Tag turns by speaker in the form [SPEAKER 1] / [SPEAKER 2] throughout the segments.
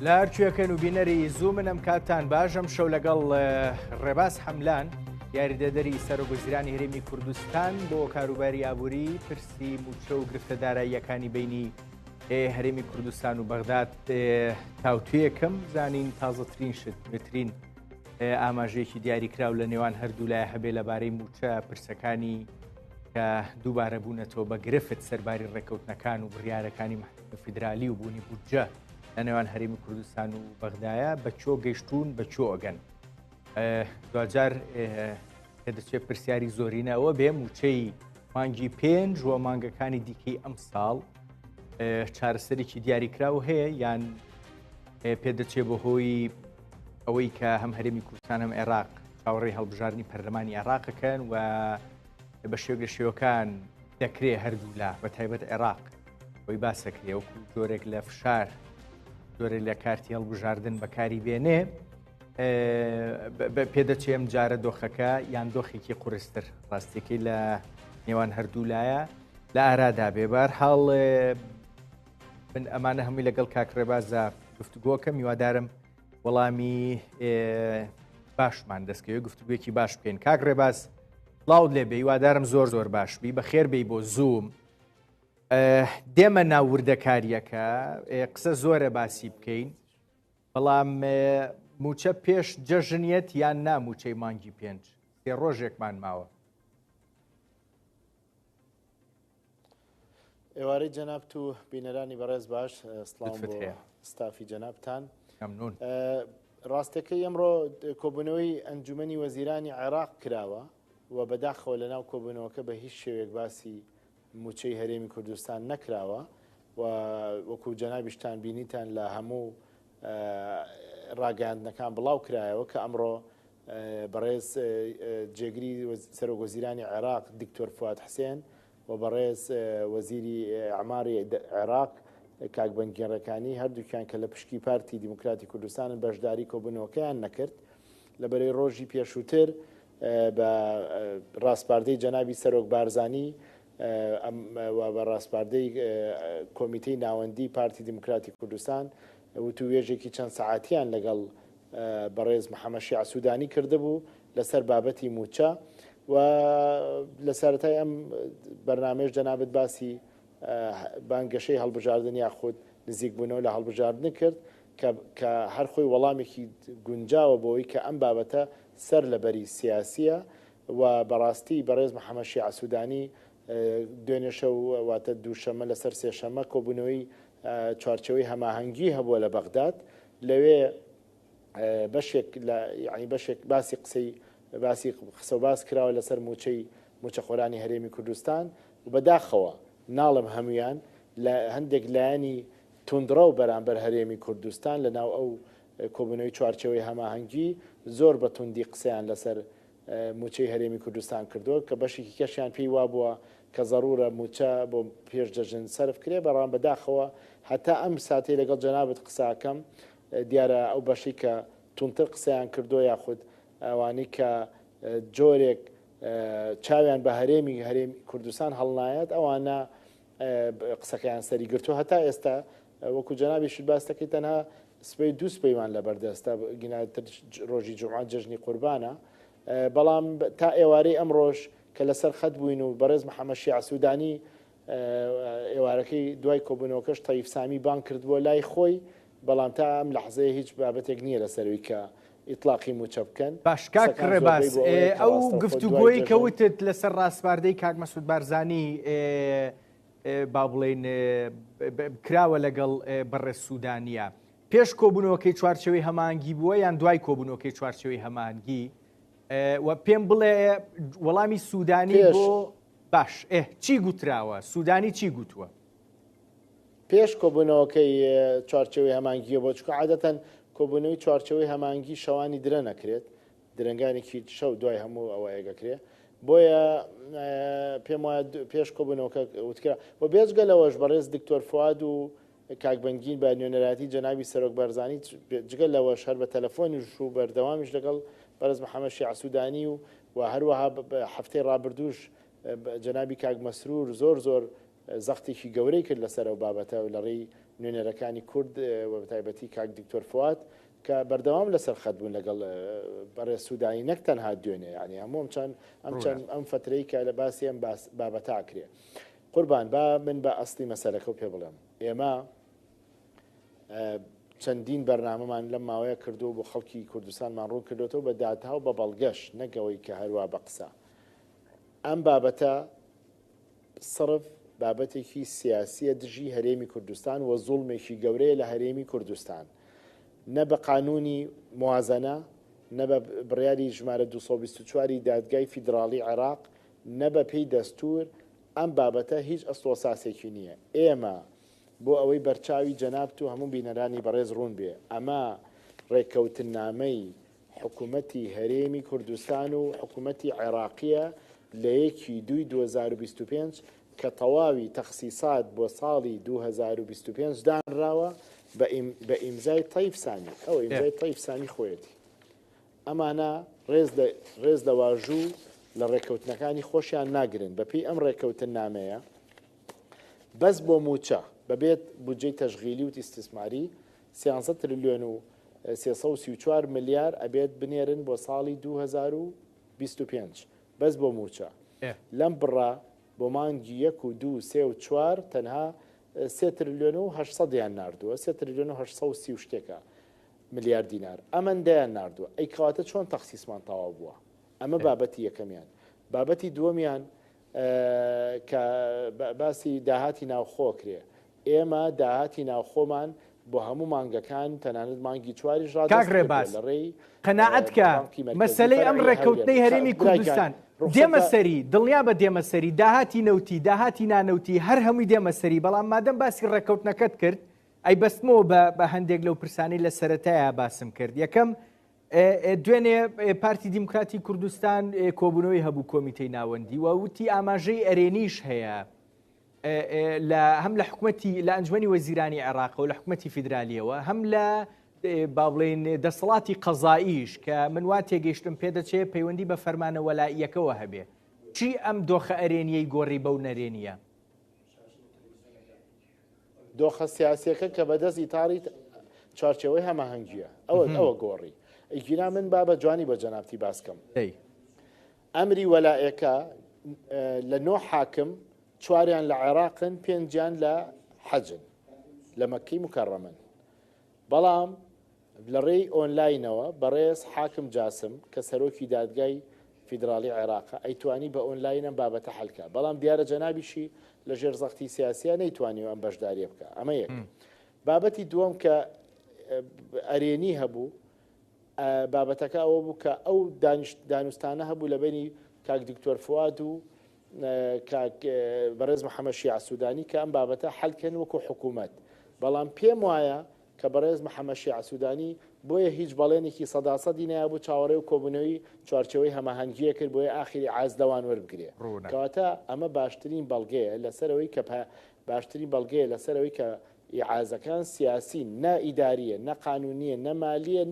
[SPEAKER 1] لە هەرکوێکەن و بینەری زوومن ئەم کاتان باش ئەم شەو لەگەڵ ڕێباز حەملان یاریدەدەری سەرۆکوەزیرانی هەرێمی کوردستان بۆ کاروباری ئابووری پرسی موچە و گرفتە داراییەکانی بینی هەرێمی کوردستان و بەغداد تاوتویەکەم زانین تازەترین شتترین ئاماژەیەکی دیاریکراو لە نێوان هەردوو لای هەبێ لەبارەی موچە پرسەکانی کە دووبارە بوونەتەوە بە گرفت سەرباری ڕێکەوتنەکان و بڕیارەکانی مەحکەمە فیدرالی و بوونی بودجە لە نێوان هەرێمی کوردستان و بەغدایە بە چۆ گەیشتون بە چۆ ئەگەن دوجار کە دەچێت پرسیاری زۆرینەوە بێ موچەی مانگی 5 وە مانگەکانی دیکەی ئەم ساڵ چارەسەرێکی دیاریکراو هەیە یان پێدەچێت بە هۆی ئەوەی کە هەم هەرێمی کوردستان هەم عێراق چاوەڕێی هەڵبژاردننی پەرلەمانی عێراقەکەن و بە شێوک لە شێوەکان دەکرێت هەردوو لا بە تایبەت عێراق ئەوی باسەکرێ وەکو جۆرێک لە فشار جۆرێک لە کارتی هەڵبژاردن بەکاری بێنێ پێدەچێم جارە دۆخەکە یان دۆخێکی قورستر ڕاستێکی لە نێوان هەردوو لایە لە ئارادا بێ بەرحاڵ من ئەمانە هەمووی لەگەڵ کاکڕێبازە گفتوگۆکە میوادارم وەڵامی باشمان دەستکەوێت گفتوگوێکی باش بکەین کاکڕێباز لاود لێ بێ هیوادارم زۆر زۆر باش بی بەخێر بێی بۆ زووم دێمە ناوردەکاریەکە قسە زۆرە باسی بکەین بەڵام موچە پێش جەژنیەت یان ناموچەی مانگی 5 سێ ڕۆژێکمان ماوە
[SPEAKER 2] ئێوارەی جەناب و بینەرانی بەڕێز باش سڵام بۆ ستافی جەنابتان
[SPEAKER 1] مەمنون
[SPEAKER 2] ڕاستەکەی ئەمڕۆ کۆبوونەوەی ئەنجومەنی وەزیرانی عێراق کراوە و بەداخەوە لەناو کۆبوونەوەکە بە هیچ شێوێک باسی موچەی هەرێمی کوردستان نەکراوە و وەکو جەنابیشتان بینیتان لە هەموو ڕاگەاندنەکان بڵاو کرایەوە کە ئەمڕۆ بەڕێز جێگری سەرۆکوەزیرانی عێراق دکتۆر فواد حسێن و بەڕێز وەزیری ئەعماری عێراق کاک بەنگێڕەکانی هەردووکیان کە لە پشکی پارتی دیموکراتی کوردستانن بەشداری کۆبوونەوەکەیان نەکرد لەبەرەوەی ڕۆژی پێشووتر بە ڕاستپاردەی جەنابی سەرۆک بارزانی بە ڕاستپاردەی کۆمیتەی ناوەندی پارتی دیموکراتی کوردستان وتوێژێکی چەند سەعاتیان لەگەڵ بەڕێز محەممەد شیع سوودانی کردهبوو لەسەر بابەتی موچە و لە سەرەتای ئەم بەرنامێش جەنابەت باسی بانگەشەی هەڵبژاردن یاخود نزیک بوونەوە لە هەڵبژاردن کرد کە هەر خۆی وەڵامێکی گونجاوە بۆەوەی کە ئەم بابەتە سەر لەبەری سیاسیە و بەڕاستی بەڕێز محەممەد شیع سوودانی دوێنێ شەو واتە دووشەمە لەسەر سێشەمە کۆبوونەوەی چوارچەوەی هەماهەنگی هەبووە لە بەغداد لەوێ بەشێک باسی قسەی باسی قسە و باس کراوە لەسەر موچەخۆرانی هەرێمی کوردستان و بەداخەوە ناڵم هەمویان لە هەندێک لایەنی توندڕە و بەرامبەر هەرێمی کوردستان لە ناو ئەو کۆبوونەوەی چوارچەوەی هەماهەنگی زۆر بە توندی قسەیان لەسەر موچەی هەرێمی کوردستان کردووە کە بەشێکی کەشیان پێی وابووە کە زەڕورە موچە بۆ پێش جەژن سەرف کرێ بەڕام بەداخەوە هەتا ئەم ساتەی لەگەڵ جەنابەت قساکەم دیارە ئەو بەشی کە تونتر قسەیان کردو یاخود ئەوانەی کە جۆرێک چاویان بە هەرێمی کوردستان هەڵنایەت ئەوانە قسەکەیان سەری گرتو هەتا ئێستا وەکو جەنابیشت باس دەکەی تەنها سبەی دوو سبەیمان لەبەردەستە گیناتر ڕۆژی جومعە جەژنی قوربانە بەڵام تا ئێوارەی ئەم ڕۆژ کە لەسەر خەت بووین و بەڕێز محەممەد شیع سوودانی ئێوارەکەی دوای کۆبوونەوەکەش تەیف سامی بان کردبووە لای خۆی بەڵام تا ئەم لەحزەیە هیچ بابەتێک نییە لەسەروی کە ئیطلاقی موچە بکەن
[SPEAKER 1] باشکا کڕێباس ئەو گفتوگۆی کەوتت لەسەر ڕاستپاردەی کاک مەسعود بارزانی با بڵێن کراوە لەگەڵ بەڕێز سوودانیە پێش کۆبوونەوەکەی چوارچەوەی هەمانگی بووە یان دوای کۆبوونەوەکەی چوارچەوەی هەمانگی و پێم بڵێ وەڵامی سوودانی بۆ باش چی گوتراوە سوودانی چی گوتووە
[SPEAKER 2] پێش کۆبوونەوەکەی چوارچەوەی هەمانگیە بۆ چکە عادەتەن کۆبوونەوەی چوارچەوەی هەمانگی شەوانی درە نەکرێت درنگانێکی شەو دوای هەموو ئەوەیەگەکرێ بۆیە پێم وایە پێش کۆبوونەوەکە وتکرا و بێجگە لەوەش بەڕێز دکتۆر فواد و کاکبەنگین بە نوێنەراتی جەنابی سەرۆک بەرزانی جگە لەوەش هەر بە تەلەفۆنیش و بەردەوامیش لەگەڵ بەڕێز محەممەد شیع سوودانی و هەروەها هەفتەی ڕابردووش جەنابی کاک مەسرور زۆر زەختێکی گەورەی کرد لەسەر ئەو بابەتە و لەڕێی نوێنەرەکانی کورد و بەتایبەتی کاک دکتۆر فواد کە بەردەوام لەسەر خەت بوون لەگەڵ بەڕێز سوودانی نەک تەنها دوێنێ ینی هەموو ئەم فترەی کە لە باسی ئەم بابەتاکرێ. قوربان با من بە ئەسڵی مەسەلەکە و پێ بڵێم ئێمە چەندین بەرنامەمان لەم ماوەیە کردو بۆ خەڵکی کوردستانمان ڕوون کردوەوە بە داتا و بە بەڵگەش نەگەوەی کە هەروە بە قسە. ئەم بابەتە صرف بابەتێکی سیاسیە دژی هەرێمی کوردستان و زوڵمێکی گەورەیە لە هەرێمی کوردستان، نە بە قانونی موازنە، نە بە بڕیاری ژمارە 224 دادگای فیدراڵی عێراق، نە بە پێی دەستور. ئەم بابەتە هیچ ئەستۆساسێکی نییە. ئێمە بۆ ئەوەی بەرچاوی جەنابت و هەموو بینەرانی بەڕێز ڕوون بێ، ئەمە ڕێککەوتنامەی حکوومەتی هەرێمی کوردستان و حکوومەتی عێراقیە لە 1/2/2025 کە تەواوی تەخسیسات بۆ ساڵی 2025 دانراوە بە ئیمزای تایفسانی. ئەو ئیمزای تایفسانی خۆیەتی. ئەمانە ڕێز لە واژوو لە ڕێککەوتنەکانی خۆشیان ناگرن. بەپێی ئەم ڕێککەوتن نامەیە بەس بۆ موچە بەبێت بودجەی تەشغیلی و ئیستثماری 300 تریلیۆن و 334 ملیار ئەبێت بنێرن بۆ ساڵی 2025 بەس بۆ موچە. لەم بڕا بۆ مانگی 1 و 2 3 و 4 تەنها 3 تریلیۆن و 800 ناردووە، 3 تریلیۆن و 830 شتێکە ملیار دینار ئەمەندەیان ناردووە. ئەی کەواتە چۆن تەخسیسمان تەواو بووە؟ ئەمە بابەتی یەکەمیان. بابەتی دووەمیان کە باسی داهاتی ناوخۆکرێ. ئێمە داهاتی ناوخۆمان بۆ هەموو مانگەکان تەنانەت مانگی چواریش
[SPEAKER 1] ڕادێ قەناعەتکە مەسەلەی ئەم ڕێککەوتنەی هەرێمی کوردستان دێمەسەری دڵنیا بە دێمەسەری داهاتی نەوتی داهاتی نانەوتی هەر هەمووی دێمەسەری. بەڵام مادەم باسی ڕێککەوتنەکەت کرد ئەی بەستمەوە بە هەندێک لەو پرسانەی لە سەرەتایە باسم کرد. یەکەم دوێنێ پارتی دیموکراتی کوردستان کۆبوونەوەی هەبوو کۆمیتەی ناوەندی و وتی ئاماژەی ئەرێنیش هەیە هەم لە حکوومەتی لە ئەنجومەنی وەزیرانی عێراق و لە حکوومەتی فیدرالیەوە هەم لە با بڵێن دەسەڵاتی قەزاییش کە من وا تێگەیشتم پێدەچێت پەیوەندی بە فەرمانە وەلاییەکەوە هەبێ. چی ئەم دۆخە ئەرێنیەی گۆڕی بەو نەرێنیە؟
[SPEAKER 2] دۆخە سیاسیەکە کە بەدەست ئیتاری چارچەوەی هەماهەنگیە ئەوە گۆڕی. ئەیگیرا من با بە جوانی بە جەنابتی باسکەم. ئەمری وەلایەکە لە 9 حاکم 4یان لە عێراقن 5یان لە حەجن لە مەکەی مکەڕەمەن. بەڵام لە ڕێی ئۆنلاینەوە بەڕێز حاکم جاسم کە سەرۆکی دادگای فیدراڵی عێراقە ئەیتوانی بە ئۆنلاینە بابەتە حەلکە. بەڵام دیارە جەنابیشی لە ژێر زەختی سیاسیە نەیتوانی ئەم بەشداریە بکە. ئەمە یەک. بابەتی دووەم کە ئەرێنی هەبوو بابەتەکە ئەوە بوو کە ئەو دانوستانە هەبوو لە بینی کاک دکتۆر فواد و بەڕێز محەممەد شیع سوودانی کە ئەم بابەتە حەلکەن وەکو حکوومەت. بەڵام پێم وایە کە بەڕێز محەممەد شیع سوودانی بۆیە هیچ بەڵێنێکی سەداسەدی نایبوو چاوەڕێ و کۆبوونەوەی چوارچەوەی هەماهەنگیە کرد بۆیە ئاخری ئازدەوان وەربگرێ. کەواتە ئەمە باشترین بەڵگەیە لەسەرەوەی کە باشترین بەڵگەیە لەسەرەوەی کە ئیعازەکان سیاسی نە ئیداریە نە قانونیە نە مالیە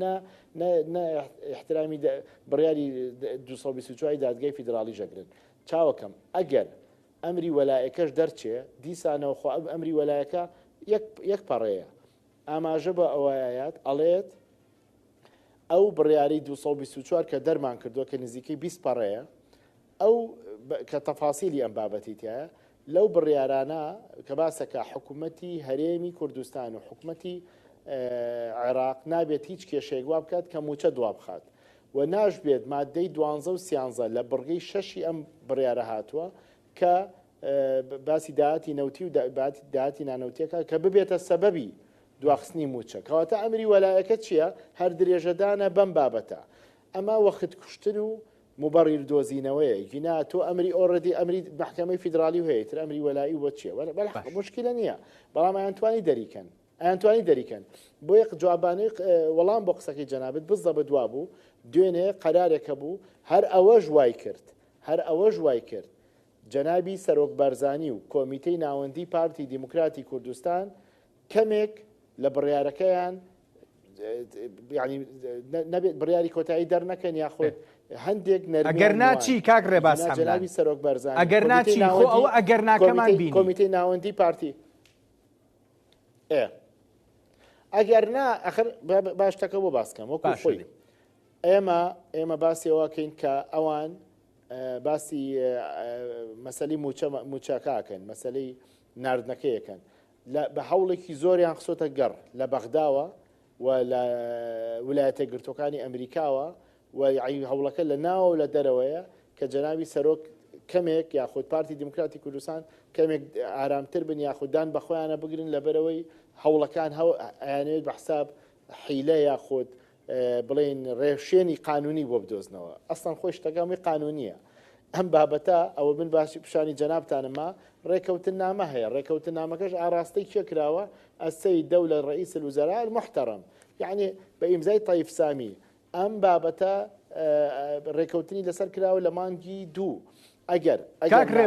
[SPEAKER 2] نە احترامی بڕیاری 224 دادگای فیدراڵی ژەگرن. چاوەکەم ئەگەر ئەمری وەلایەکەش دەرچێ دیسانەوە خۆ ئەمری وەلایەکە یەک پەڕەیە ئاماژە بە ئەوەیەت ئەڵێت ئەو بڕیاری 224 کە دەرمان کردووە کە نزیکەی 20 پەڕەیە ئەو کە تەفاسیلی ئەم بابەتی تایە لەو بڕیارانە کە باسەکە حکوومەتی هەرێمی کوردستان و حکوومەتی عێراق نابێت هیچ کێشەیەک وا بکات کە موچە دوا بخات و ناژبێت مادەی 12 و 13 لە بڕگەی 6 ئەم بڕیارە هاتووە کە باسی داهاتی نەوتی و داهاتی نانەوتیەکە کە ببێتە سەبەبی دواخستنی موچە. کەواتە ئەمری وەلایەکە چییە؟ هەر درێژەدانە بەم بابەتە. ئەمە وەخت کوشتن و مبەڕیر دۆزینەوەیە گینا تۆ ئەمری ئۆڕەدی ئەمری محکەمەی فیدرالی هەیە تر ئەمری وەلایی وە چییە؟ مشکلە نییە بەڵام ئەیانتوانی دەریکەن ئەیانتوانی دەریکەن بۆ یەک جوابانەی وەڵام بۆ قسەکەی جەنابەت بزدە بە دوا بوو دوێنێ قەرارێکە بوو هەر ئەوەش وای کرد جەنابی سەرۆک بەرزانی و کۆمیتەی ناوەندی پارتی دیموکراتی کوردستان کەمێک لە بڕیارەکەیان ینی نەبێت بڕیاری کۆتایی دەرنەکەن یاخۆت هەندێک
[SPEAKER 1] ئەگەر ناچی کاک ڕێباس
[SPEAKER 2] جەنابی سەرۆک بەرزانی
[SPEAKER 1] ئەگەر ناچی ئەو ئەگەر ناکەمان بینی
[SPEAKER 2] کۆمیتەی ناوەندی پارتی ئەگەرنا ئەخر باش تەکە بۆ باسکەم وەکو خۆی ئێمە باسی ئەوەکەین کە ئەوان باسی مەسەلی موچەکەکەن مەسەلەی ناردنەکەیەکەن بە هەوڵێکی زۆریان خسۆتە گەڕ لە بەغداوە و لە ویلایەتە گرتوەکانی ئەمریکاوە و هەوڵەکە لە ناوە و لە دەرەوەیە کە جەنابی سەرۆک کەمێک یاخود پارتی دموکراتی کوردستان کەمێک ئارامتر بن یاخوددان بەخۆیانە بگرن لەبەرەوەی هەوڵەکان ئەیانوێت بە حساب حیلە یاخود بڵێن ڕێشێنی قانونی بۆ بدۆزنەوە ئەستان خۆی شتەکەمی قانونیە ئەم بابەتە ئەوە من باشی پیشانی جەنابتانەما ڕێکەوتن نامە هەیە ڕێکەوتن نامەکەش ئاراستەی کێکراوە ئەسەی دەولە ڕئیس الوزراء المحترم یعنی بە ئیمزای طایف سامی ئەم بابەتە ڕێکەوتنی لەسەر کراوە لە مانگی 2 ئەگەر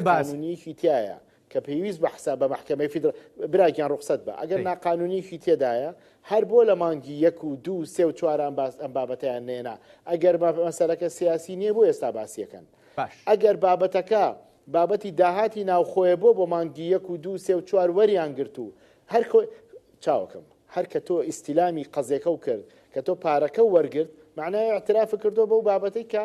[SPEAKER 2] قانونیکی تایە کە پێویست بە حساب بە محکمەی فیدرالی براکیان ڕوخسەت بە ئەگەر ناقانونیکی تێدایە هەر بۆ لە مانگی 1 و 2 3 و 4 ئەم بابەتیان نێنا ئەگەر مەسەلەکە سیاسی نییە بۆ ئێستا باسیەکەن ئەگەر بابەتەکە بابەتی داهاتی ناوخۆیە بۆ مانگی 1 و 2 3 و 4 وەریان گرت و هەر چاوەکەم هەر کە تۆ ئیستیلامی قەزێکە و کرد کە تۆ پارەکە وەرگرت معنای اعتراف کردو بەو بابەتەی کە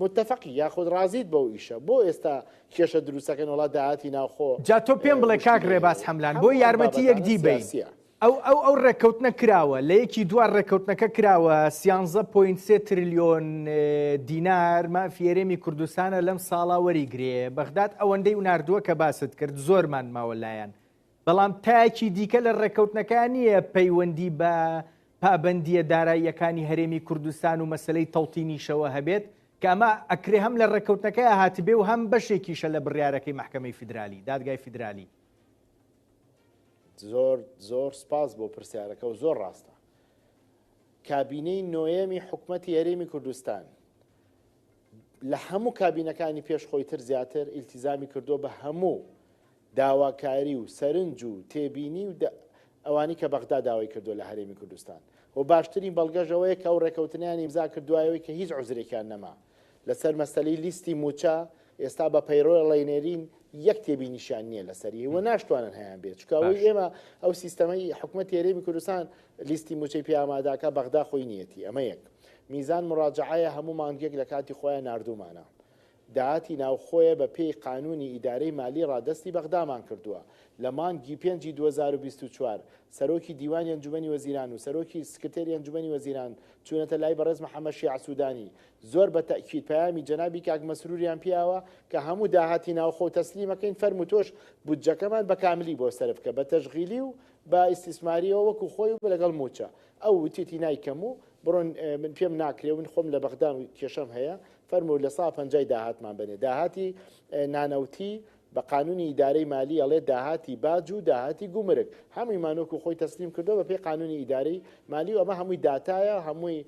[SPEAKER 2] متفقی یاخود ڕازیت بەو ئیشە بۆ ئێستا کێشە دروستەکەن وڵات داهاتی ناوخۆ
[SPEAKER 1] جا تۆ پێم بڵێ کاک ڕێباز حەملان بۆ یارمەتی یەکدی بین ئەو ڕێککەوتنە کراوە لە یەکی دوار ڕێککەوتنەکە کراوە 13.3 تریلیۆن دینار مافیێرێمی کوردستانە لەم ساڵا وەریگرێ بەغداد ئەوەندەی و ناردووە کە باست کرد زۆرمان ماوە لایەن بەڵام تایەکی دیکە لە ڕێککەوتنەکان نییە پەیوەندی بە پابەندیە داراییەکانی هەرێمی کوردستان و مەسلەی تەڵتینیشەوە هەبێت کە ئەمە ئەکرێ هەم لە ڕێککەوتنەکەی هاتبێ و هەم بەشێکیشە لە بڕیارەکەی محکەمەی فیدرالی دادگای فیدرالی
[SPEAKER 2] زۆر سپاس بۆ پرسیارەکە و زۆر ڕاستە کابینەی نۆیەمی حکومەتی هەرێمی کوردستان لە هەموو کابینەکانی پێشخۆی تر زیاتر ئیلتیزامی کردو بە هەموو داواکاری و سەرنج و تێبینی و ئەوانی کە بەغدا داوای کردو لە هەرێمی کوردستان و باشترین بەڵگەژەوەیە کە ئەو ڕێکەوتنیان ئیمزا کردوایەوەی کە هیچ عوزرێکیان نەما لەسەر مەسەلەی لیستی موچە ئێستا بە پەیڕۆی ڕێنێرین یەک تێبینیشان نییە لەسەری و ناشتوانن هەیان بێت چکاوی ئێمە ئەو سیستەمەی حکوومەتی هەرێمی کوردستان لیستی موچەی پیاماداکە بەغدا خۆی نیەتی ئەمە یەک میزان مڕاجعایە هەموو مانگێک لە کاتی خۆیان نردومانە داهاتی ناوخۆیە بە پێی قانونی ئیدارەی مالی ڕادستی بەغدامان کردووە لە مانگی 5 2024 سەرۆکی دیوانی ئەنجومەنی وەزیران و سەرۆکی سکرتێری ئەنجومەنی وەزیران چوونەتە لای بەڕێز محەممەد شیع سوودانی زۆر بە تەکید پەیامی جەنابی کاک مەسروریان پیاوە کە هەموو داهاتی ناوخۆ تەسلیمەکەین فەرم و تۆش بودجەکەمان بە کاملی بۆ سەرف بکە بە تەشغیلی و بە ئیسtisماریەوە وەکو خۆی و لەگەڵ موچە ئەو وتێتی نایکەم و بڕۆن من پێم ناکرێ من خۆم لە بەغدام و کێشەم هەیە فەرمو لە 150 داهاتمان بنێ داهاتی نانەوتی بە قانونی ئیدارەی مالی ئەڵێ داهاتی باج و داهاتی گومرگ هەمووی مانۆک و خۆی تەسلیم کردو بە پێی قانونی ئیدارەی مالی و ئەمە هەمووی داتایە هەمووی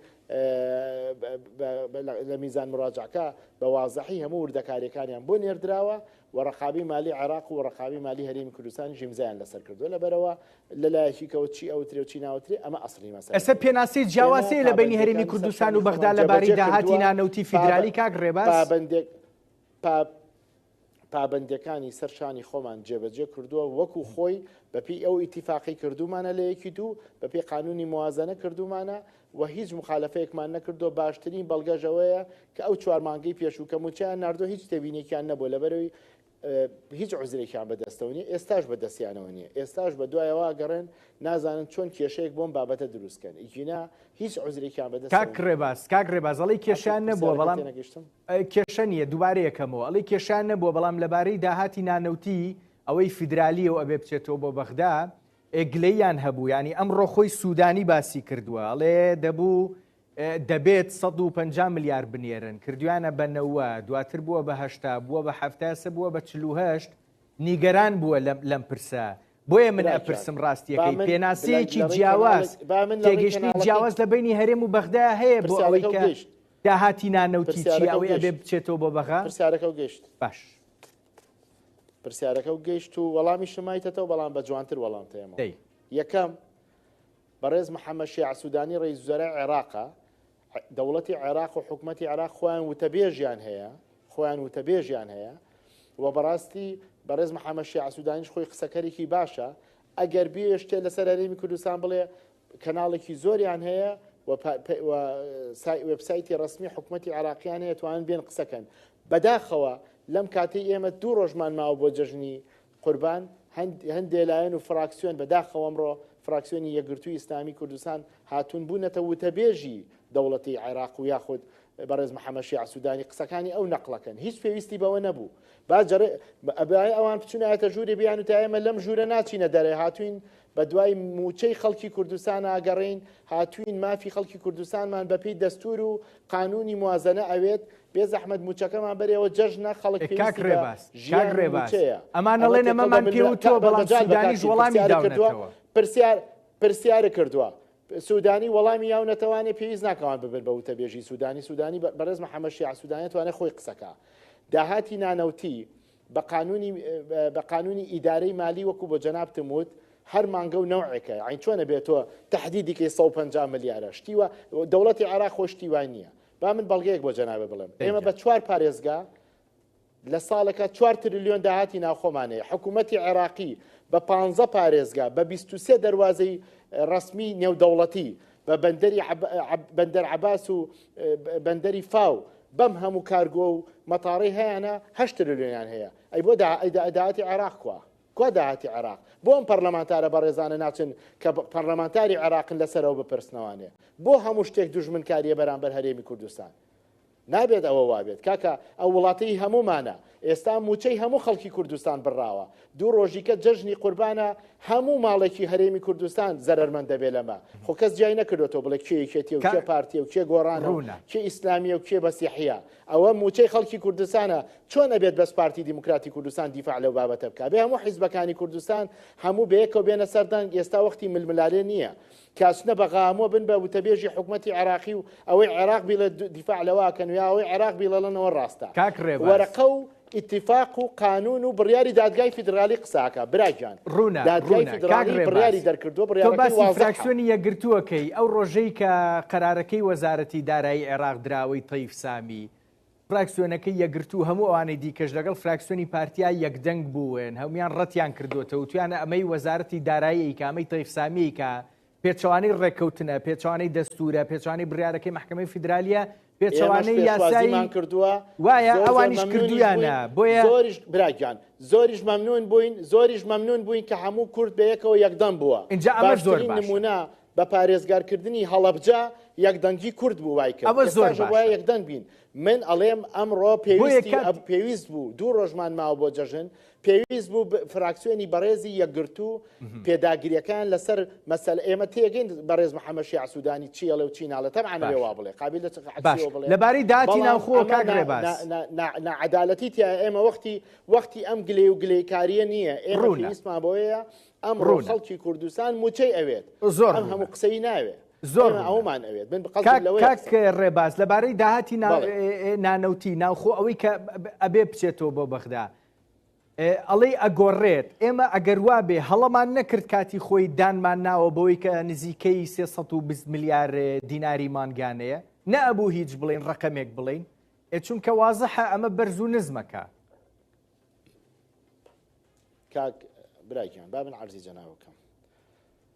[SPEAKER 2] لە میزان مڕاجعەکە بە وازەحی هەموو وردەکاریەکانیان بۆ نێردراوە و ڕقابی مالی عێراق و ڕقابی مالی هەرێمی کوردستانی ژیمزایان لەسەر کردووە لەبەرەوە لەلایەکیکەوە چی ئەوترێ و چی ناوترێ ئەمە ئەسڵی مەسەلە
[SPEAKER 1] ئەستا پێناسی جیاوازی لە بینی هەرێمی کوردستان و بەغدا لەبارەی داهاتی نانەوتی فیدرالی کاک ڕێباز
[SPEAKER 2] پابندەکانی سەرشانی خۆمان جێبەجێ کردووە وەکو خۆی بەپی ئەو ئیتیفاقی کردومانە لە یەکی دوو بەپی قانونی موازنە کردومانە و هیچ مخالفەیەکمان نەکردو باشترین بەڵگەژەوەیە کە ئەو 4 مانگەی پێشووکە موچیان ناردۆ هیچ تێبینێکیان نەبوو لەبەرەوەی هیچ عوزرێکیان بەدەستەوە نیە ئێستاش بەدەستیانەوە نییە ئێستاش بە دوایەوە گەڕێن نازانن چۆن کێشەیەک بۆم بابەتە دروستکەن ئیکینا هیچ عوزرێکیان بەدەست
[SPEAKER 1] کاک ڕێباز ئەڵی کێشیان نەبووە بەڵام کێشە نیە دووبارە یەکەمەوە ئەڵی کێشیان نەبووە بەڵام لەبارەی داهاتی نانەوتی ئەوەی فیدرالی و ئەبێ بچێتەوە بۆ بەغدا ئێگلەیان هەبوو ینی ئەمڕۆ خۆی سوودانی باسی کردووە ئەڵێ دەبوو دەبێت 150 ملیار بنێرن کردویانە بە 90 دواتر بووە بە 80 بووە بە 70 بووە بە 48 نیگەران بووە لەم پرسە بۆیە من ئەپرسم ڕاستیەکەی پێناسەیەکی جیاواز تێگەشتنی جیاواز لە بینی هەرێم و بەغدا هەیە بۆ ئەوەی کە داهاتی نانەوتی چی ئەوەی ئەبێ بچێتەوە بۆ بەغا
[SPEAKER 2] پرسیارەکە و گەشت
[SPEAKER 1] باش
[SPEAKER 2] پرسیارەکە و گەشت و وەڵامی شمایتەوە بەڵام بە جوانتر وەڵام تێمە یەکەم بەڕێز محەممەد شیع سوودانی ڕئیس وزەرای عێراقە دەوڵەتی عێراق و حکوومەتی عێراق خۆیان وتەبێژیان هەیە و بەڕاستی بەڕێز محەممەد شیع سوودانیش خۆی قسەکەرێکی باشە ئەگەر بێ شتێ لەسەر هەرێمی کوردستان بڵێ کەناڵێکی زۆریان هەیە وێبسایتی ڕسمی حکوومەتی عراقییان هەیە توانن بێن قسەکەن بەداخەوە لەم کاتەی ئێمە 2 ڕۆژمان ماوە بۆ جەژنی قوربان هەندێک لایەن و فراکسیۆن بەداخەوە ئەمڕۆ فراکسیۆنی یەکگرتووی ئیسلامی کوردستان هاتوون بوونەتە وتەبێژی دەوڵەتی عێراق و یاخود بەڕێز محەممەد شیع سوودانی قسەکانی ئەو نەقلەکەن هیچ پێویستی بەوە نەبوو ئەوان بچونایەتە ژوورێ بیان و تا ئێمە لەم ژوورە ناچینە دەرێ هاتوین بە دوای موچەی خەڵکی کوردستان ئاگەڕین هاتوین مافی خەڵکی کوردستانمان بەپێی دەستور و قانونی موازنە ئەوێت بێ زەحمەت موچەکەمان بەرەوە جەژنە خەڵک
[SPEAKER 1] ئەمانەڵێن ئەمەمان پێ و تۆ بەڵام سودانیش وەڵامی داونەتەوە
[SPEAKER 2] پرسیارە کردووە سوودانی وەڵامی یاو نەتەوانێت پێویست ناکەوان ببن بە وتەبێژی سوودانی بەڕێز محەممەد شیع سوودانی توانێت خۆی قسەکە داهاتی نانەوتی بە قانونی ئیدارەی مالی وەکو بۆ جەنابتم وت هەر مانگە و نەوعێکە عین چۆنە بێتەوە تهدیدیکەی 150 ملیارە شتیوە دەوڵەتی عێراق خۆ شتیوای نییە با من بەڵگەیەک بۆ جەنابە بڵێم ئێمە بە 4 پارێزگا لە ساڵەکە 4 تریلیۆن داهاتی ناوخۆمانەیە حکوومەتی عێراقی بە 15 پارێزگا بە 23 دەواازەی ڕسمی نێودەوڵەتی بە بەندەر عەباس و بەندەری فاو بەم هەموو کارگۆ و مەتاڕی هەیەە 8 تریلیۆنیان هەیە ئەی بۆ داهاتی عێراق کوا داهاتی عێراق بۆ ئەم پەرلەمانتارە بەڕێزانە ناچن کە پەرلەمانتاری عێراقن لەسەرەوە بپرسنەوانێ بۆ هەموو شتێک دوژمنکاریە بەرامبەر هەرێمی کوردستان نابێت ئەوە وابێت کاکە ئەو وڵاتی هەمومانە ئێستا موچەی هەموو خەڵکی کوردستان بڕاوە 2 ڕۆژیکە جەژنی قوربانە هەموو ماڵێکی هەرێمی کوردستان زەرمەند دەبێت لەمە خۆ کەس جای نەکردوەوە بڵێ کێیەکێتی و کێ پارتیە و کێ گۆڕانە کێ ئیسلامیە و کێ بەسیحیە ئەوە موچەی خەڵکی کوردستانە چۆن ئەبێت بەس پارتی دیموکراتی کوردستان دیفاع لەو بابەتە بکە بێ هەموو حیزبەکانی کوردستان هەموو بەیەکەوە بێنە سەردان ئێستا وەختی ململالێ نییە کاسنە بەغامۆ بن بە وتەبێژی حکوومەتی عراقی و ئەوەی عێراق بی لە دیفاع لەواکەن و ئەوەی عێراق بی لەڵەنەوە ڕاستە وەرەقە و اتفاق و قانون و بڕیاری دادگای فیدرالی قساکە براجان دادگای فیدرالی بڕیاری دەرکردووە بڕیارەکەی
[SPEAKER 1] فراکسیۆنی یەکگرتووەکەی ئەو ڕۆژەی کە قەرارەکەی وەزارەتی دارایی عێراق دراوەی تەیف سامی فراکسیۆنەکەی یەکگرتوو هەموو ئەوانەی دیکەش لەگەڵ فراکسیۆنی پارتیای یەکدەنگ بوون هەمویان ڕەتیان کردوتەوە و تویانە ئەمەی وەزارەتی دارایی کامەی تەیف سامی کە پێچەوانەی ڕێککەوتنە پێچوانەی دەستورە پێچوانەی بڕیارەکەی محکمەی فیدرالیە پێچەوانەی یاساییمان
[SPEAKER 2] کردووە
[SPEAKER 1] وایە ئەوانیش کردویانە بۆیە
[SPEAKER 2] زۆریش براگیان زۆریش مەمنون بووین کە هەموو کورد بەیەکەوە یەکدەم بووە
[SPEAKER 1] اینجا ئەمە زۆر
[SPEAKER 2] نمونە بە پارێزگارکردنی هەڵەبجە یەکدەنگی کورد بوو وای کرد
[SPEAKER 1] ئەوە زۆر
[SPEAKER 2] وایە یەکدەنگ بین من ئەڵێم ئەمڕۆ پێویست بوو 2 ڕۆژمان ماوە بۆ جەژن پێویست بوو فراکسیۆنی بەڕێزی یەکگرتوو پێداگیریەکان لەسەر مەسەل ئێمە تێگەین بەڕێز محەممەد شیع سوودانی چیەڵێ و چی ناڵێت تەمانە وا بڵێ قابل
[SPEAKER 1] بڵێ لەبارەی داهاتی ناوخۆ
[SPEAKER 2] نەعەدالەتی تیا ئێمە وەختی ئەم گلێ و گلەیکاریە نییە ئێمە پێویستمان بۆیە ئەمڕۆ خەڵکی کوردستان موچەی ئەوێت
[SPEAKER 1] زۆر
[SPEAKER 2] هەموو قسەی ناوێت
[SPEAKER 1] زۆر
[SPEAKER 2] ئەومان ئەوێت
[SPEAKER 1] کاک ڕێباز لەبارەی داهاتی نانەوتی ناوخۆ ئەوەی کە ئەبێ بچێتەوە بۆ بەغدا ئەڵێ ئەگۆڕێت ئێمە ئەگەر وا بێ هەڵەمان نەکرد کاتی خۆی دانمان ناوە بەوەی کە نزیکەی 320 میلیار دیناری مانگانەیە نەبوو هیچ بڵێن ڕقەمێک بڵین چونکە وازەحە ئەمە بەرز و نزمەکە
[SPEAKER 2] کاک براکیان با من عەرزی جەنابەکەم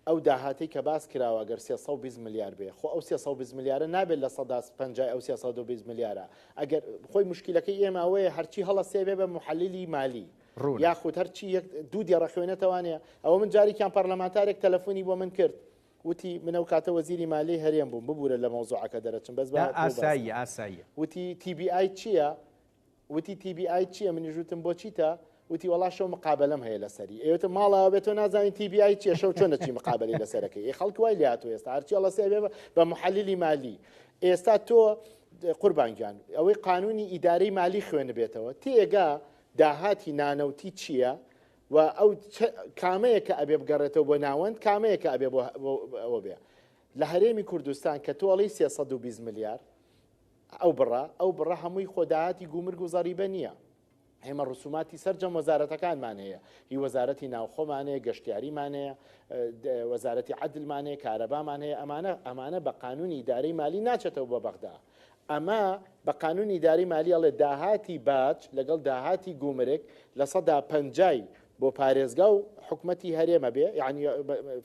[SPEAKER 2] ئەو داهاتی کە باس کراوە ئەگەر 320 میلیار بێ خۆ ئەو 320 میلیارە نابێت لە 150 ئەو 320 میلیارە ئەگەر خۆی مشکلەکەی ئێمە ئەوەیە هەرچی هەڵە سێبێ بە محەلیلی مالی یاخود هەرچی دوو دیێڕەخوێنێتەوانەیە ئەوە من جاریکیان پەرلەمانتارێک تەلەفۆنی بۆ من کرد وتی منە و کاتە وەزیری مالی هەرێم بووم ببوورە لە مۆزوعەکە دەرەچم بەس
[SPEAKER 1] ئاسایی
[SPEAKER 2] وتی TBI چییە وتی TBI چییە منی ژوتم بۆ چیتە وتی وڵا شەو مقابلەم هەیە لەسەری ئێوەتە ماڵەوە بێت تۆ نازانین TBI چیە شەو چۆن دەچی مقابلی لەسەرەکەی خەڵک وای لاتۆ ئێستا هەرچی هەڵە سێبێ بە محەلیلی مالی ئێستا تۆ قوربانگیان ئەوەی قانونی ئیدارەی مالی خوێنە بێتەوە تێگا داهاتی نانەوتی چییە و ئەو کامەیە کە ئەبێ بگەڕێتەوە بۆ ناوەند کامەیە کە ئەبێ ئەوە بێ لە هەرێمی کوردستان کە تۆڵی 320 میلیار ئەو بڕە هەمووی خۆداهاتی گومرگ و زەریبە نییە ئێمە ڕسوماتی سەرجەم وەزارەتەکانمان هەیە هی وەزارەتی ناوخۆمانەیە گەشتیاریمانەیە وەزارەتی عەدلمانەیە کارەبامان هەیە ئەمانە بە قانونی ئیدارەی مالی ناچێتەوە بۆ بەغدا ئەمە بە قانونی ئیداری مالی ئەڵێ داهاتی باج لەگەڵ داهاتی گومرگ لە 150 بۆ پارێزگا و حکوومەتی هەرێمە بێ یعنی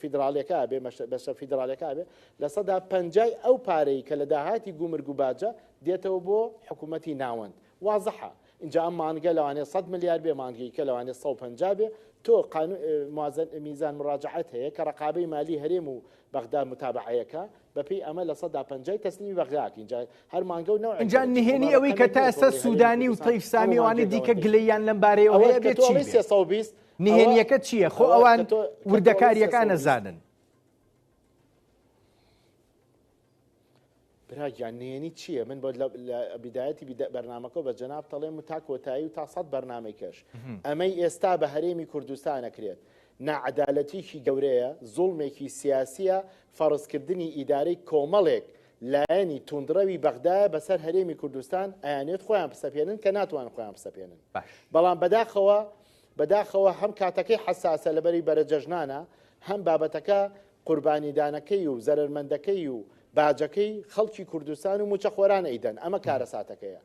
[SPEAKER 2] فیدراالێکا بێ بەشە فیدراالێکا بێ لە سەدا پەنجای ئەو پارەی کە لە داهاتی گومرگ و باجە دێتەوە بۆ حکوومەتی ناوەند وازەحە اینجا ئەم مانگە لەوانێ 100 ملیار بێ مانگی کە لەوانێ 150 بێ تۆ میزان مراجعەت هەیە کە ڕقابەی مالی هەرێم و بەغدا متابعەیەەکە بەپی ئەمە لە 150 تەسلیمی بەغداک اینجا هەر مانگە و نەوە
[SPEAKER 1] اینجا نهێنی ئەوەی کە تا ئێستا سوودانی و تەیف سامیوانە دیکە گلەیان لەم بارەیەوە هەیە بێت چی نهێنیەکە چییە خۆ ئەوان وردەکاریەکان نەزانن
[SPEAKER 2] براگیان نهێنی چییە من بۆ لە بیدایەتی بەرنامەکە بە جەناب تەڵێم و تا کۆتایی و تا 100 بەرنامەی کەش ئەمەی ئێستا بە هەرێمی کوردستان ئەکرێت نەعەدالەتیشی گەورەیە زوڵمێکی سیاسیە فەرزکردنی ئیدارەی کۆمەڵێک لایەنی توندڕەوی بەغدایە بەسەر هەرێمی کوردستان ئەیانێت خۆیان پسەپێنن کە ناتوان خۆیان پسەپێنن بەڵام بەداخەوە هەم کاتەکەی حساسە لەبەری بەرەجەژنانە هەم بابەتەکە قوربانیدانەکەی و زەرمەندەکەی و باجەکەی خەڵکی کوردستان و موچە خۆران ئەیدەن ئەمە کارە ساتەکەیە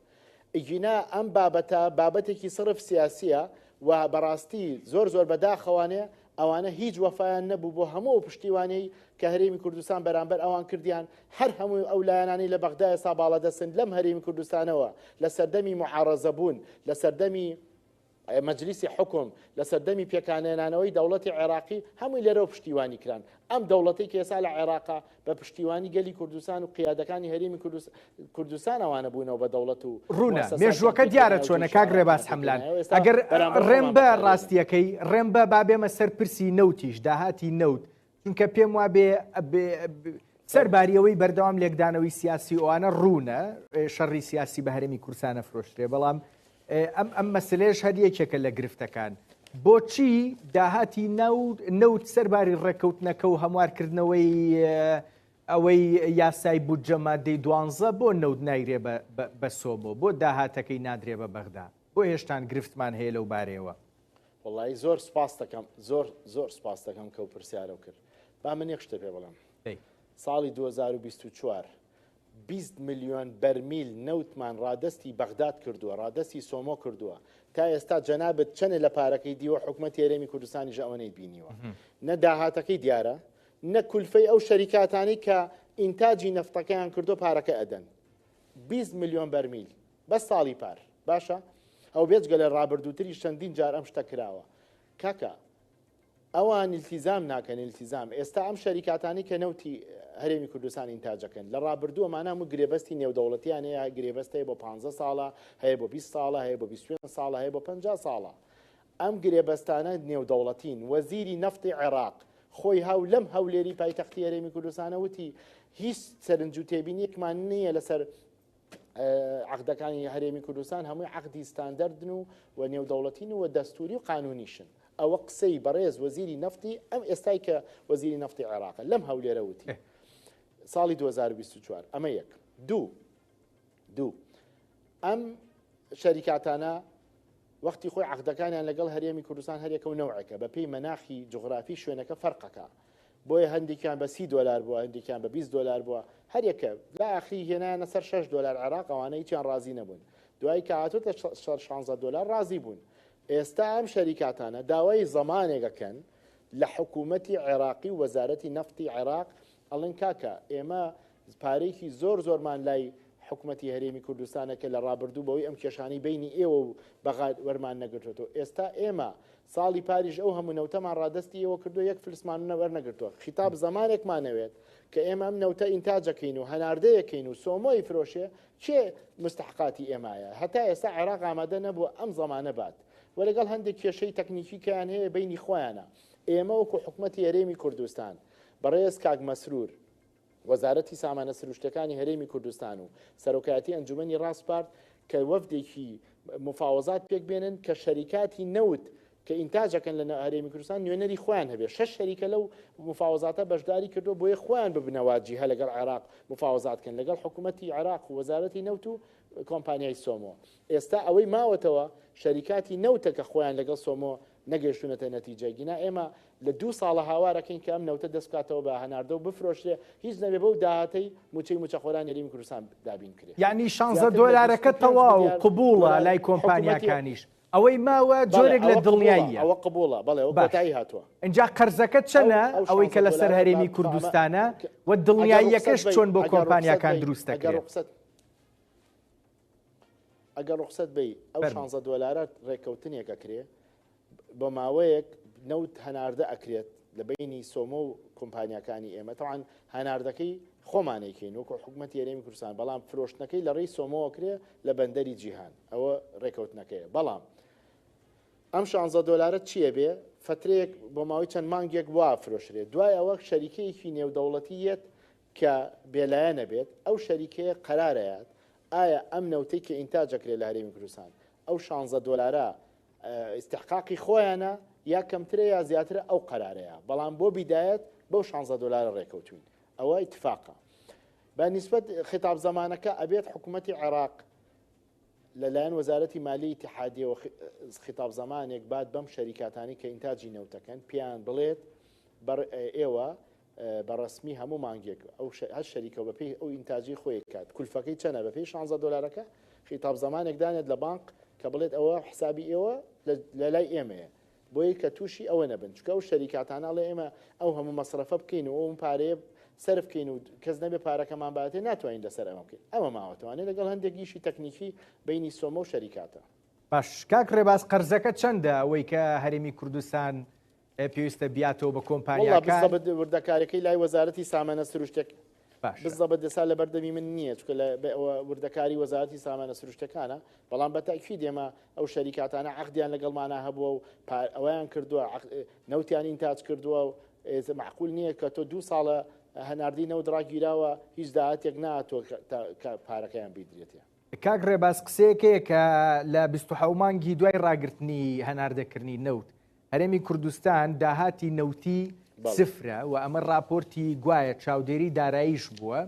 [SPEAKER 2] ئیگینا ئەم بابەتە بابەتێکی سرف سیاسیە و بەڕاستی زۆر بەداخەوانێ ئەوانە هیچ وەفایان نەبوو بۆ هەموو پشتیوانەی کە هەرێمی کوردستان بەرامبەر ئەوان کردیان هەر هەموو ئەو لایەنانی لە بەغدای ساباڵە دەسن لەم هەرێمی کوردستانەوە لە سەردەمی معارەزە بوون لە سەردەمی مەجلیسی حکم لە سەردەمی پێکانێنانەوەی دەوڵەتی عێراقی هەمووی لێرە پشتیوانی کران ئەم دەوڵەتی کە ئێستا لە عێراقا بە پشتیوانی گەلی کوردستان و قیادەکانی هەرێمی کوردستان ئەوانە بوونەوە بە دەوڵەت و
[SPEAKER 1] ڕوونە مێژوەکە دیارە چۆنە کاک ڕێباز حەملان ئەگەر ڕێم بە ڕاستیەکەی ڕێم بە بابێمە سەر پرسی نەوتیش داهاتی نەوت چونکە پێم وا بێ سەرباریەوەی بەردەوام لێکدانەوەی سیاسی ئەوانە ڕوونە شەڕی سیاسی بە هەرێمی کوردستانە فرۆشترێ بەڵام ئەم مەسلێش هەر یەکێکە لە گرفتەکان بۆچی داهاتی نەوت سەرباری ڕێکەوتنەکە و هەموارکردنەوەی ئەوەی یاسای بودجە مادەی 12 بۆ نەوت نایرێ بە سۆبۆ بۆ داهاتەکەی نادرێ بە بەغدا بۆ هێشتان گرفتمان هەیە لەو بارەیەوە
[SPEAKER 2] وڵی زۆر سپاس دەکەم زۆر سپاس دەکەم کە و پرسیارە کرد با من یەک شتە پێ بڵێم ساڵی 2024 20 میلیۆن بەرمیل نەوتمان ڕادستی بەغداد کردووە ڕادستی سۆمۆ کردووە تا ئێستا جەنابەت چەنە لە پارەکەی دیوە حکوومەتی هەرێمی کوردستانی ژەوەنەی بینیوە نە داهاتەکەی دیارە نە کولفەی ئەو شەریکاتانی کە ئینتاجی نەفتەکەیان کردو پارەکە ئەدەن 20 میلیۆن بەرمیل بەس ساڵی پار باشە ئەو بێجگە لە ڕابردووتری چەندین جار ئەم شتە کراوە کاکە ئەوان التیزام ناکەن التیزام ئێستا ئەم شەریکاتانی کە نەوتی هەرێمی کوردستان ئینتاجەکەن لە ڕابردووەمانە و گرێبەستی نێودەوڵەتیان هەیە گرێبەست هەیە بۆ 15 ساڵە هەیە بۆ 20 ساڵە هەیە بۆ 20 ساڵە هەیە بۆ 50 ساڵە ئەم گرێبەستانە نێودەوڵەتین وەزیری نەفتی عێراق خۆی هاو لەم هەولێری پایتەختی هەرێمی کوردستانە وتی هیچ سەرنج و تێبینیەکمان نییە لەسەر عقدەکانی هەرێمی کوردستان هەمووی عقدی ستاندەردن و نێودەوڵەتین و دەستوری و قانونیشن ئەوە قسەی بەڕێز وەزیری نەفتی ئەم ئێستای کە وەزیری نەفتی عێراقە لەم هەولێرە وتی ساڵی 2024 ئەمە یەک دوو ئەم شەریکاتانە وەختی خۆی عقدەکانیان لەگەڵ هەرێمی کوردستان هەرێکە و نەوعەکە بە پێی مەناخی جغرافی شوێنەکە فەرقەکە بۆیە هەندێکیان بە $30 بووە هەندێکیان بە $20 بووە هەرێکە لا ئاخری هێنایانە سەر $6 عێراق ئەوانە هیچیان ڕازی نەبوون دوای کە هاتووتە $16 ڕازی بوون ئێستا ئەم شەریکاتانە داوای زەمانێکەکەن لە حکوومەتی عێراقی و وەزارەتی نەفتی عێراق ئەڵێن کاکە ئێمە پارێکی زۆرمان لای حکوومەتی هەرێمی کوردستانە کە لە ڕابردوو بەوەی ئەم کێشانی بینی ئێوە و بەغاد وەرمان نەگرتوێتەوە ئێستا ئێمە ساڵی پاریش ئەو هەموو نەوتەمان ڕادستی ئێوە کردو یەک فلسمانە وەرنەگرتووە خیتاب زەمانێکمانەوێت کە ئێمە ئەم نەوتە ئینتاجەکەین و هەناردەیەکەین و سۆمۆی فرۆشێ چێ مستحقاتی ئێمایە هەتا ئێستا عێراق ئامادە نەبووە ئەم زەمانە بات وەلەگەڵ هەندێک کێشەی تەکنیکی کەیان هەیە بینی خۆیانە ئێمە وەکو حکوومەتی هەرێمی کوردستان بەڕێز کاک مەسرور وەزارەتی سامانە سروشتەکانی هەرێمی کوردستان و سەرۆکایەتی ئەنجومەنی ڕاستپارت کە وەفدێکی مفاوەزات پێک بێنن کە شەریکاتی نەوت کە ئینتاجەکەن لە هەرێمی کوردستان نوێنەری خۆیان هەبێ 6 شەریکە لەو مفاوەزاتە بەشداری کردو بۆیە خۆیان ببنەواجی هە لەگەڵ عێراق مفاوەزاتکەن لەگەڵ حکوومەتی عێراق و وەزارەتی نەوت و کۆمپانیای سۆمۆ ئێستا ئەوەی ماوەتەوە شەریکاتی نەوتە کە خۆیان لەگەڵ سۆمۆ نەگەشتونەتە نەتیجەگینا ئێمە لە 2 ساڵە هاوارەکەین کە ئەم نەوتە دەستکاتەوە بە هەناردە و بفرۆشرێ هیچ نەبێ بەو داهاتەی موچەی موچەخۆران یاریمی کوردستان دابین کرێ
[SPEAKER 1] یعنی 16 دۆلارەکە تەواو قبوڵە لای کۆمپانیاکانیش ئەوەی ماوە جۆرێک لە دڵنیاییە
[SPEAKER 2] ئەوە قبوڵە بەڵێ ئەو کۆتایی هاتووە
[SPEAKER 1] اینجا قەرزەکە چەنە ئەوەی کە لەسەر هەرێمی کوردستانە و دڵنیاییەکەش چۆن بۆ کۆمپانیاکان دروست دەکرێت
[SPEAKER 2] ئەگەر ڕوخسەت بی ئەو 16 دۆلارە ڕێککەوتنێکە کرێ بە ماوەیەک نەوت هەناردە ئەکرێت لە بینی سۆمە و کۆمپانیەکانی ئێمە تەوان هەناردەکەی خۆمانێکین وەکو حکوومەت یاریمی کوردستان بەڵام فرۆشتنەکەی لە ڕێی سۆمەوە کرێ لە بەندەری جیهان ئەوە ڕێککەوتنەکەیە بەڵام ئەم 16 دۆلارە چییە بێ فترەیەک بۆ ماوەی چەند مانگێک وا فرۆشرێت دوای ئەوە شەریکەیەکی نێودەوڵەتیەت کە بێلایە نەبێت ئەو شەریکەیە قەرارەیەت ئایا ئەم نەوتەی کە ئینتاجەکرێت لە هەرێمی کوردستان ئەو 16 دۆلارە ئیستحقاقی خۆیانە یا کەمترە یا زیاترە ئەو قەرارەیە بەڵام بۆ بیدایەت بەو 16 دۆلارە ڕێکەوتوین ئەوە ئیتفاقە بە نیسبەت خطاب زەمانەکە ئەبێت حکوومەتی عێراق لەلایەن وەزارەتی مالی ئیتحادیە و خطاب زەمانێک بعد بەم شەریکاتانی کە ئینتاجی نەوتەکەن پیان بڵێت ئێوە بەڕسمی هەموو مانگێک ئەو هەر شەریکە بە پێی ئەو ئینتاجی خۆی کات کولفەکەی چەنە بە پێی 16 دۆلارەکە خطاب زەمانێک دانێت لە بانک کە بڵێت ئەوە حسابی ئێوە لە لای ئێمەیە بۆی کە تووشی ئەوە نەبن چکە ئەو شەریکاتانە ئێمە ئەو هەموو مەسرەفە بکەین و ئەوم پارەیە سەرف بکەین و کەس نەبێ پارەکەمان باتێ ناتوانین لەسەر ئەمە بکەین ئەمە ماوەتوانێت لەگەڵ هەندێک گیشی تەکنیکی بینی سۆمە و شەریکاتە
[SPEAKER 1] باش کاک ڕێباز قەرزەکە چەندە ئەوەی کە هەرێمی کوردستان پێویستە بیاتەوە بە کۆمپانیاکان
[SPEAKER 2] وردەکارەکەی لای وەزارەتی سامانە سروشتێک بزەبەت دەسا لە بەردەمی من نییە چکە لە وردەکاری وەزارەتی سامانە سروشتەکانە بەڵام بە تاکید ئێمە ئەو شەریکاتانە عەقدیان لەگەڵمانە هەبووە و ئەویان کردووە نەوتیان ئینتاج کردووە و معقول نییە کە تۆ 2 ساڵە هەناردی نەوت ڕاگیراوە هیچ داهاتێک ناتوە کە پارەکەیان بیدرێتە
[SPEAKER 1] کاک ڕێباز قسەیەکەیە کە لە 27 مانگی دوای ڕاگررتنی هەناردەکردنی نەوت هەرێمی کوردستان داهاتی نەوتی سفرە و ئەمە راپۆرتی گوایە چاودێری داراییش بووە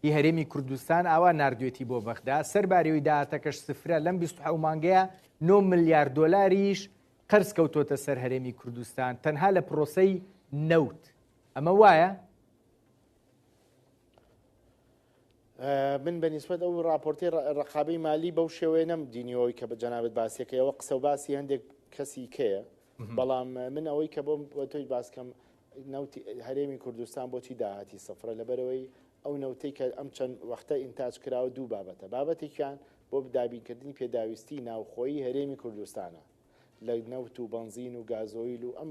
[SPEAKER 1] هی هەرێمی کوردستان ئاوا نردوێتی بۆ بەغدا سەربارەوەی داهاتەکەش سفرە لەم 27 مانگەیە 9 ملیار دۆلاریش قەرز کەوتۆتە سەر هەرێمی کوردستان تەنها لە پرۆسەی نەوت ئەمە وایە؟
[SPEAKER 2] من بەنسبەت ئەو راپۆرتی ڕقابەی مالی بەو شێوەیە نەم دینیەوەی کە بە جەنابەت باسیەکەیەوە قسە و باسی هەندێک کەسی کەیە بەڵام من ئەوەی کە بۆ تۆی باسکەم نەوتی هەرێمی کوردستان بۆچی داهاتی سفرە لەبەرەوەی ئەو نەوتەی کە ئەم چەند وەختە ئینتاج کراوە دوو بابەتە بابەتێکیان بۆ دابینکردنی پێداویستی ناوخۆیی هەرێمی کوردستانە لە نەوت و بەنزین و گازۆیل و ئەم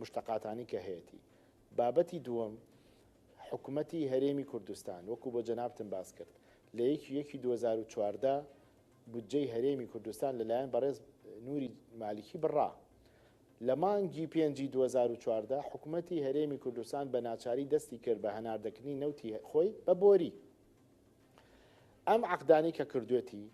[SPEAKER 2] مشتەقاتانی کە هەیەی بابەتی دووەم حکوومەتی هەرێمی کوردستان وەکو بۆ جەنابتم باس کرد لە یەکی 2014 بودجەی هەرێمی کوردستان لەلایەن بەڕێز نوری مالیکی بڕا لە مانگی پێنجی 2014 حکوومەتی هەرێمی کوردستان بە ناچاری دەستی کرد بە هەناردەکردنی نەوتی خۆی بە بۆری ئەم عەقدانی کە کردوێتی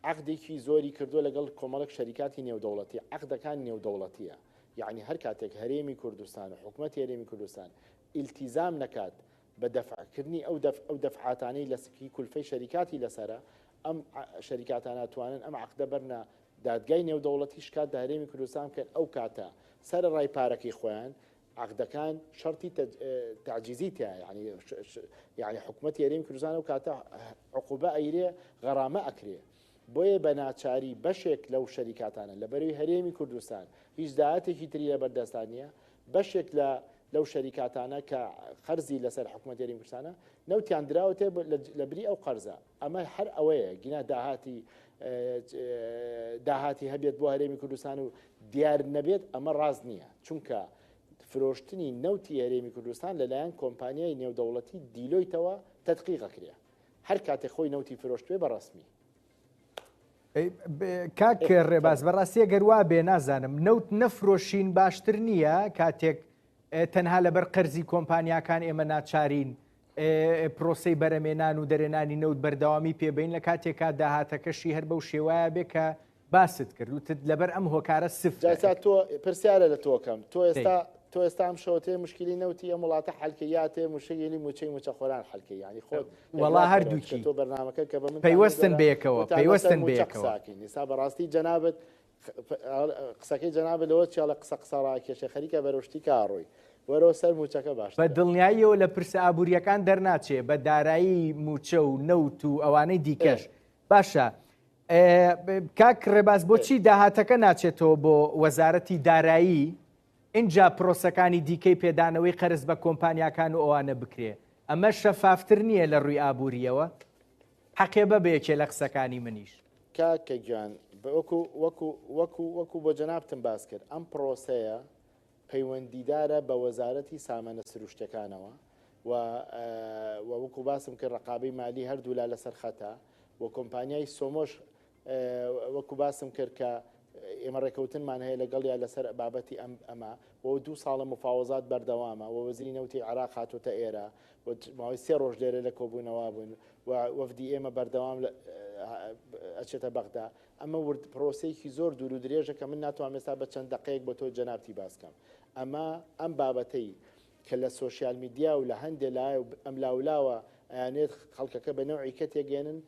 [SPEAKER 2] عەقدێکی زۆری کردووە لەگەڵ کۆمەڵێک شەریکاتی نێودەوڵەتی عەقدەکان نێودەوڵەتیە یعنی هەر کاتێک هەرێمی کوردستان و حکوومەتی هەرێمی کوردستان ئیلتیزام نکات بە دەفعکردنی ئەو دەفعاتانەی لەسکی کولفەی شەریکاتی لەسرە ئەم شەریکاتان ناتوانن ئەم عەقدە بەرنە دادگای نێودەوڵەتی شکات لە هەرێمی کوردستان بکەن ئەو کاتە سەر ڕای پارەکەی خۆیان عەقدەکان شەرتی تعجیزی تایە یعنی حکوومەتی هەرێمی کوردستان ئەو کاتە عقوبە ئەیرێ غەرامە ئەکرێ بۆیە بە ناچاری بەشێک لەو شەریکاتانە لەبەروی هەرێمی کوردستان هیچ داهاتێکی تری لە بەردەستان نیە بەشێک لەو شەریکاتانە کە قەرزی لەسەر حکوومەتی هەرێمی کوردستانە نەوتیان دراوەتێ لە بری ئەو قەرزە ئەمە هەر ئەوەیە گینا داهاتی هەبێت بۆ هەرێمی کوردستان و دیار نەبێت ئەمە ڕاست نییە چونکە فرۆشتنی نەوتی هەرێمی کوردستان لەلایەن کۆمپانیای نێودەوڵەتی دیلۆیتەوە تەدقیقەکرێ هەر کاتێک خۆی نەوتی فرۆشتوێ بە ڕسمی
[SPEAKER 1] کاک ڕێباز بەڕاستی گەروا بێ نازانم نەوت نەفرۆشین باشتر نییە کاتێک تەنها لەبەر قەرزی کۆمپانیاکان ئێمە ناچارین پرۆسەی بەرەمێنان و دەرێنانی نەوت بەردەوامی پێبین لە کاتێکا داهاتەکەشی هەر بەو شێوایە بێ کە باست کرد وتت لەبەر ئەم هۆکارە سفر
[SPEAKER 2] تۆ پرسیارە لە تۆکەم تۆ ئێستا ئەم شەوتێ مشکلی نەوتی ئەم وڵاتە حەلکەیاتێ مشکلی موچەی موچەخۆران حەلکەی ینی خۆت
[SPEAKER 1] وەڵا هەردووکی
[SPEAKER 2] تۆ بەرنامەکە کە بە من
[SPEAKER 1] پەیوەستن بێکەوە پەیوەستن بێکەوە
[SPEAKER 2] ئێستا بەڕاستی جەنابەت قسەکەی جەناب لەوە چیاڵە قسە ڕاکێشە خەریکە بەرەشتی کاڕۆی وەرەوە سەر موچەکە باش
[SPEAKER 1] بە دڵنیاییەوە لە پرسە ئابوووریەکان دەرناچێ بە دارایی موچە و نەوت و ئەوانەی دیکەش باشە کاک ڕێباز بۆچی داهاتەکە ناچێتەوە بۆ وەزارەتی دارایی اینجا پرۆسەکانی دیکەی پێدانەوەی قەرز بە کۆمپانیاکان و ئەوانە بکرێ ئەمە شەفافتر نییە لە ڕووی ئابوووریەوە حەقێ بەبێکێ لە قسەکانی منیش
[SPEAKER 2] کاکە گویان وەکو بۆ جەنابتم باس کرد ئەم پرۆسەیە پەیوەندیدارە بە وەزارەتی سامانە سروشتەکانەوە و وەکو باسم کرد ڕقابەی مالی هەردوو لا لەسەر خەتە و کۆمپانیای سۆمۆش وەکو باسم کرد کە ئێمە ڕێکەوتنمان هەیە لەگەڵیا لەسەر بابەتی ئەمە و 2 ساڵە مفاوەزات بەردەوامە و وەزیری نەوتی عێراق هاتوۆتە ئێرە ماوەی 3 ڕۆژ لێرە لە کۆبوونەوە بوون و وەفدی ئێمە بەردەوام ئەچێتە بەغدا ئەمە پرۆسەیەکی زۆر دوور و درێژە کە من ناتوانم ئێستا بە چەند دقەیەک بۆ تۆ جەنابتی باسکەم ئەمە ئەم بابەتەی کە لە سۆشیال میدیا و لە هەندێک لایە ئەم لاولاوە ئەیانێت خەڵکەکە بە نەوعی کە تێگەێنن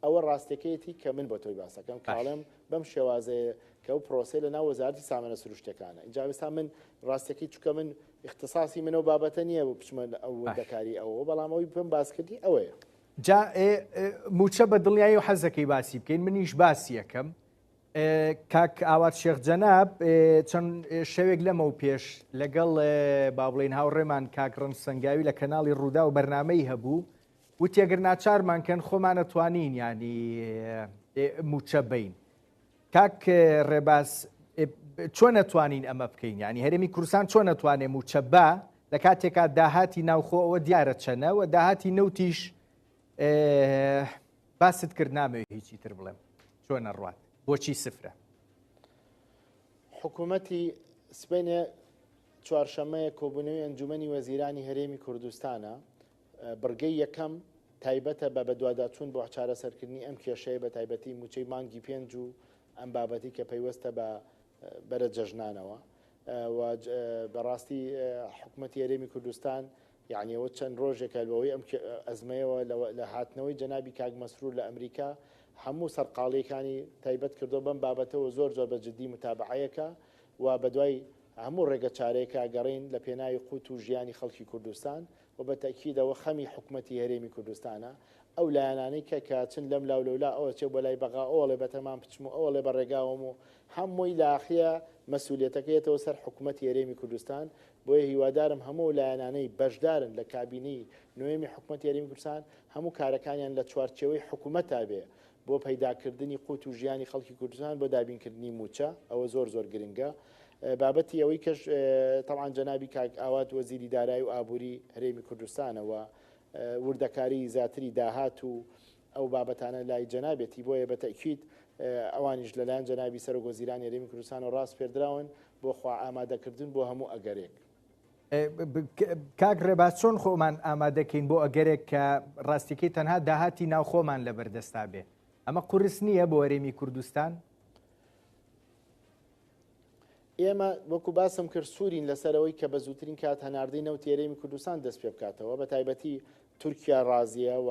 [SPEAKER 2] ئەوە ڕاستەکەیەتی کە من بۆ تۆی باسەکەم کاڵم بەم شێوازەیە کە ئەو پرۆسی لە ناو وەزارەتی سامانە سروشتەکانە اینجا ئێستا من ڕاستەکەی چکە من اختصاصی منەوە بابەتە نییە بۆ بچمە ئەو وەردەکاری ئەوە بەڵام ئەوی پێم باسکردی ئەوەیە
[SPEAKER 1] جا موچە بە دڵنیایی و حەزەکەی باسی بکەین منیش باسی یەکەم کاک ئاوات شێخ جەناب چەند شەوێک لەمە و پێش لەگەڵ با بڵێن هاوڕێمان کاک ڕەنگ سەنگاوی لە کەناڵی ڕوودا و بەرنامەی هەبوو وتی ئەگەر ناچارمان کەن خۆمان نەتوانین ینی موچە بین کاک ڕێباز چۆن نەتوانین ئەمە بکەین ینی هەرێمی کوردستان چۆن نەتوانێ موچە بە لە کاتێکا داهاتی ناوخۆەوە دیارە چەنە و داهاتی نەوتیش باست کرد نامەوێت هیچی تر بڵێم چۆنە ڕوات بۆچی سفرە
[SPEAKER 2] حکوومەتی سبینێ چوارشەمەیە کۆبوونەوەی ئەنجومەنی وەزیرانی هەرێمی کوردستانە بڕگەی یەکەم تایبەتە بە بەدواداچوون بۆ چارەسەرکردنی ئەم کێشەیە بە تایبەتی موچەی مانگی 5 و ئەم بابەتی کە پەیوەستە بە بەرە جەژنانەوە بەڕاستی حکوومەتی هەرێمی کوردستان یعنیەوە چەند ڕۆژێکە لەوەی ئەم ئەزمەیەوە لە هاتنەوەی جەنابی کاک مەسرور لە ئەمریکا هەموو سەرقاڵیەکانی تایبەت کردو بەم بابەتەوە زۆر زۆر بە جددی متابعەیەکە و بەدوای هەموو ڕێگە چارەیەکە گەڕین لە پێناوی قوت و ژیانی خەڵکی کوردستان و بە تاکیدەوە خەمی حکوومەتی هەرێمی کوردستانە ئەو لایەنانەی کە کاچن لەم لاولەولا ئەوە چێ بۆ لای بەغا ئەوڵێ بەتەمان بچم و ئەوڵێ بە ڕێگاوم و هەمووی لاخە مەسئولیەتەکەیەتەوە سەر حکوومەتی هەرێمی کوردستان بۆیە هیوادارم هەموو لایەنانەی بەشدارن لە کابینی نوێمی حکوومەتی هەرێمی کوردستان هەموو کارەکانیان لە چوارچێوەی حکوومەتا بێ بۆ پەیداکردنی قوت و ژیانی خەڵکی کوردستان بۆ دابینکردنی موچە ئەوە زۆر زۆر گرنگە بابەتی ئەوەی کەش تەمان جەنابی کاک ئاوات وەزیری دارایی و ئابووری هەرێمی کوردستانەوە وردەکاری زیاتری داهات و ئەو بابەتانە لای جەنابێتی بۆیە بە تەکید ئەوانیش لەلایەن جەنابی سەرۆکوەزیرانی هەرێمی کوردستان و ڕاست پێدراون بۆ خوا ئامادەکردن بۆ هەموو ئەگەرێک
[SPEAKER 1] کاک ڕێباز چۆن خۆمان ئامادەکەین بۆ ئەگەرێک کە ڕاستیەکەی تەنها داهاتی ناو خۆمان لە بەردەستا بێ ئەمە قورس نییە بۆ هەرێمی کوردستان
[SPEAKER 2] ئێمە وەکو باسم کرد سوورین لەسەرەوەی کە بە زووترین کات هەناردەی نەوتی هەرێمی کوردستان دەست پێ بکاتەوە بە تایبەتی تورکیا ڕازیە و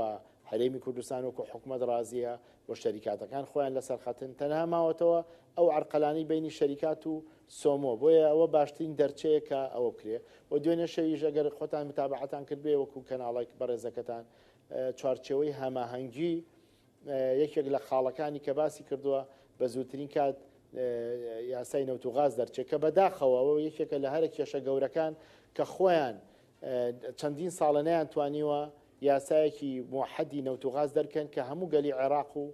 [SPEAKER 2] هەرێمی کوردستان وەکو حکوومەت ڕازیە بۆ شەریکاتەکان خۆیان لەسەر خەتن تەنها ماوەتەوە ئەو عەرقەلانەی بینی شەریکات و سۆمۆ بۆیە ئەوە باشترین دەرچەیەکە ئەوە بکرێ و دوێنێ شەویش ئەگەر خۆتان متابعەتان کرد بێ وەکو کەناڵێک بەڕێزەکەتان چوارچێوەی هەماهەنگی یەکێک لە خاڵەکانی کە باسی کردووە بە زووترین کات یاسای نەوت و غاز دەرچێت کە بەداخەوە یەکێکە لە هەرە کێشە گەورەکان کە خۆیان چەندین ساڵە نەیان توانیوە یاسایەکی موحەدی نەوت و غاز دەرکەن کە هەموو گەلی عێراق و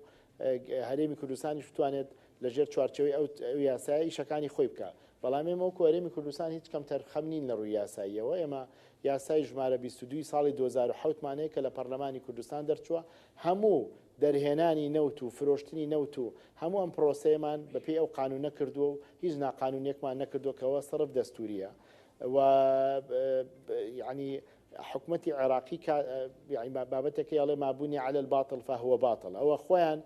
[SPEAKER 2] هەرێمی کوردستانیش بتوانێت لەژێر چوارچەوەی ئەو یاسایی ئیشەکانی خۆی بکە بەڵام ئێمە وەکو هەرێمی کوردستان هیچ کەم تەرخەم نین لە ڕووی یاساییەوە ئێمە یاسای ژمارە 22 ساڵی 2007 مانەیە کە لە پەرلەمانی کوردستان دەرچووە هەموو دەرهێنانی نەوت و فرۆشتنی نەوت و هەموو ئەم پرۆسەیەمان بەپێی ئەو قانون نەکردووە و هیچ ناقانونیەکمان نەکردووەکەوە سەرف دەستوریە و ینی حکوومەتی عێراقی بابەتێکی ئەڵێ مابوونی على الباطل فهو باطل ئەوە خۆیان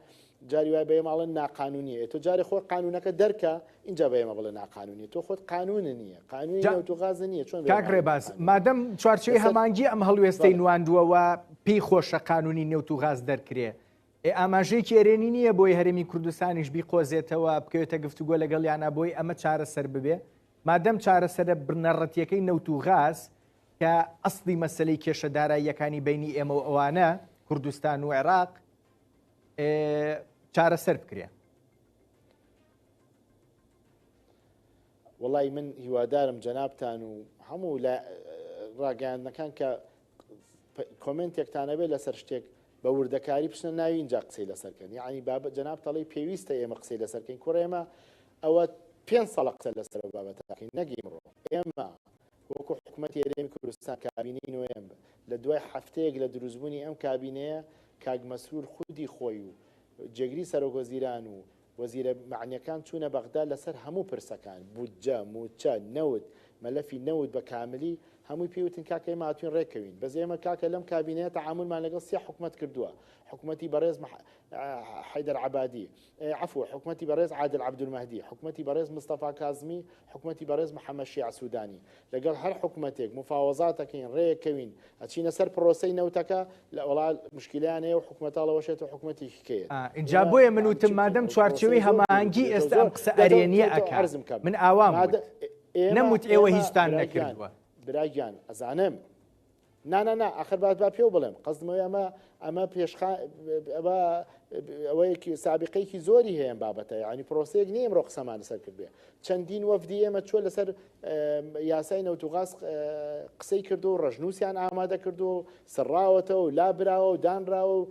[SPEAKER 2] جاری وای بەێ ماڵن ناقانونیە تۆ جاری خۆ قانونەکە دەرکە اینجا بەێمە بڵێ ناقانونی تۆ خۆت قانونە نییە قانونی نەوت و غاز نییە چۆن
[SPEAKER 1] کاک ڕێباز مادەم چوارچێوەی هەمانگی ئەم هەڵوێستەی نواندووەوە پێی خۆشە قانونی نەوت و غاز دەرکرێ ئاماژەیەکی ئێرێنی نییە بۆی هەرێمی کوردستانیش بیقۆزێتەوە بکەوێتە گفتوگۆ لەگەڵیانە بۆی ئەمە چارەسەر ببێ مادەم چارەسەرە بنەڕەتیەکەی نەوت و غاز کە ئەسڵی مەسلەی کێشەداراییەکانی بینی ئێمە و ئەوانە کوردستان و عێراق چارەسەر بکرێ.
[SPEAKER 2] وڵی من هیوادارم جەنابتان و هەموو ڕاگەیاندنەکان کە کۆمنتێکتانە بێت لەسەر شتێک بە وردەکاری بچنە ناوی اینجا قسەی لەسەرکەن یعنی بابەت جەناب تەڵی پێویستە ئێمە قسەی لەسەرکەین کوڕێمە ئەوە 5 ساڵ قسە لەسەر بابەتەکەین نەگەیمڕۆ ئێمە وەکو حکوومەتی هەرێمی کوردستان کابینەی نوێمبر لە دوای هەفتەیەک لە دروستبوونی ئەم کابینەیە کاک مەسرور خودی خۆی و جێگری سەرۆکۆزیران و وەزیرە معنیەکان چوونە بەغدا لەسەر هەموو پرسەکان بودجە موچە نەوت مەلەفی نەوت بە کاملی هەمووی پێوتن کاکەی ماتوین ڕێکەوین بەز ئێمە کاکە لەم کابینەیە تەعاملمان لەگەڵ سێ حکومەت کردووە حکومەتی بەڕێز حەیدەر عەبادی عەفو حکومەتی بەڕێز عادل عەبدولمەهدی حکومەتی بەڕێز مستەفا کازمی حکومەتی بەڕێز محەممەد شیع سوودانی لەگەڵ هەر حکومەتێک مفاوەزاتەکەین ڕێکەوین ئەچینە سەر پرۆسەی نەوتەکە لە وڵات مشکلیان هەیە و حکومەتاڵەوەشێت و حکومەتی کێت
[SPEAKER 1] اینجا بۆیە من وتم مادەم چوارچەوەی هەماهەنگی ئێستا ئەم قسە ئەرێنیە ئەکا من ئاوام نەموت ئێوە هیچتان نەکردووە
[SPEAKER 2] براگیان ئەزانم نا ئاخر با پێو بڵێم قەزمەوەی ئەمە ئەوەیەکی سابقەیەکی زۆری هەیە بابەتە ینی پرۆسەیەک نیە ئەمڕۆ قسەمان لەسەر کردبێ چەندین وەفدی ئێمە چۆ لەسەر یاسای نەوتوغاز قسەی کردو و ڕژنووسیان ئامادە کردو و سڕاوەتەوە و لابراوە و دانراوە و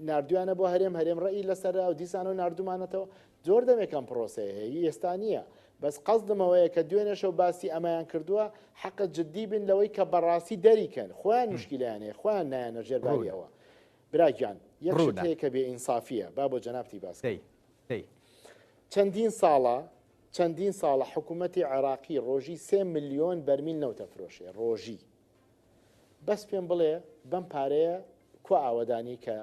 [SPEAKER 2] نردویانە بۆ هەرێم ڕێی لەسەرا و دیسان و نردومانەتەوە زۆر دەمێکم پرۆسەیە هەیە ئێستا نییە بەس قەزدمەوەیە کە دوێنێشە و باسی ئەمایان کردووە حەقت جددی بن لەوەی کە بەڕاستی دەریکەن خۆیان مشکلیانەیە خۆیان نایەنە ژێرباریەوە براگیان یەک شت هەیە کە بێ ئینسافیە با بۆ جەنابتی باس چەندین ساڵە حکوومەتی عێراقی ڕۆژی 3 ملیۆن بەرمیل نەوتە فرۆشێ ڕۆژی بەس پێم بڵێ بەم پارەیە کو ئاوەدانی کە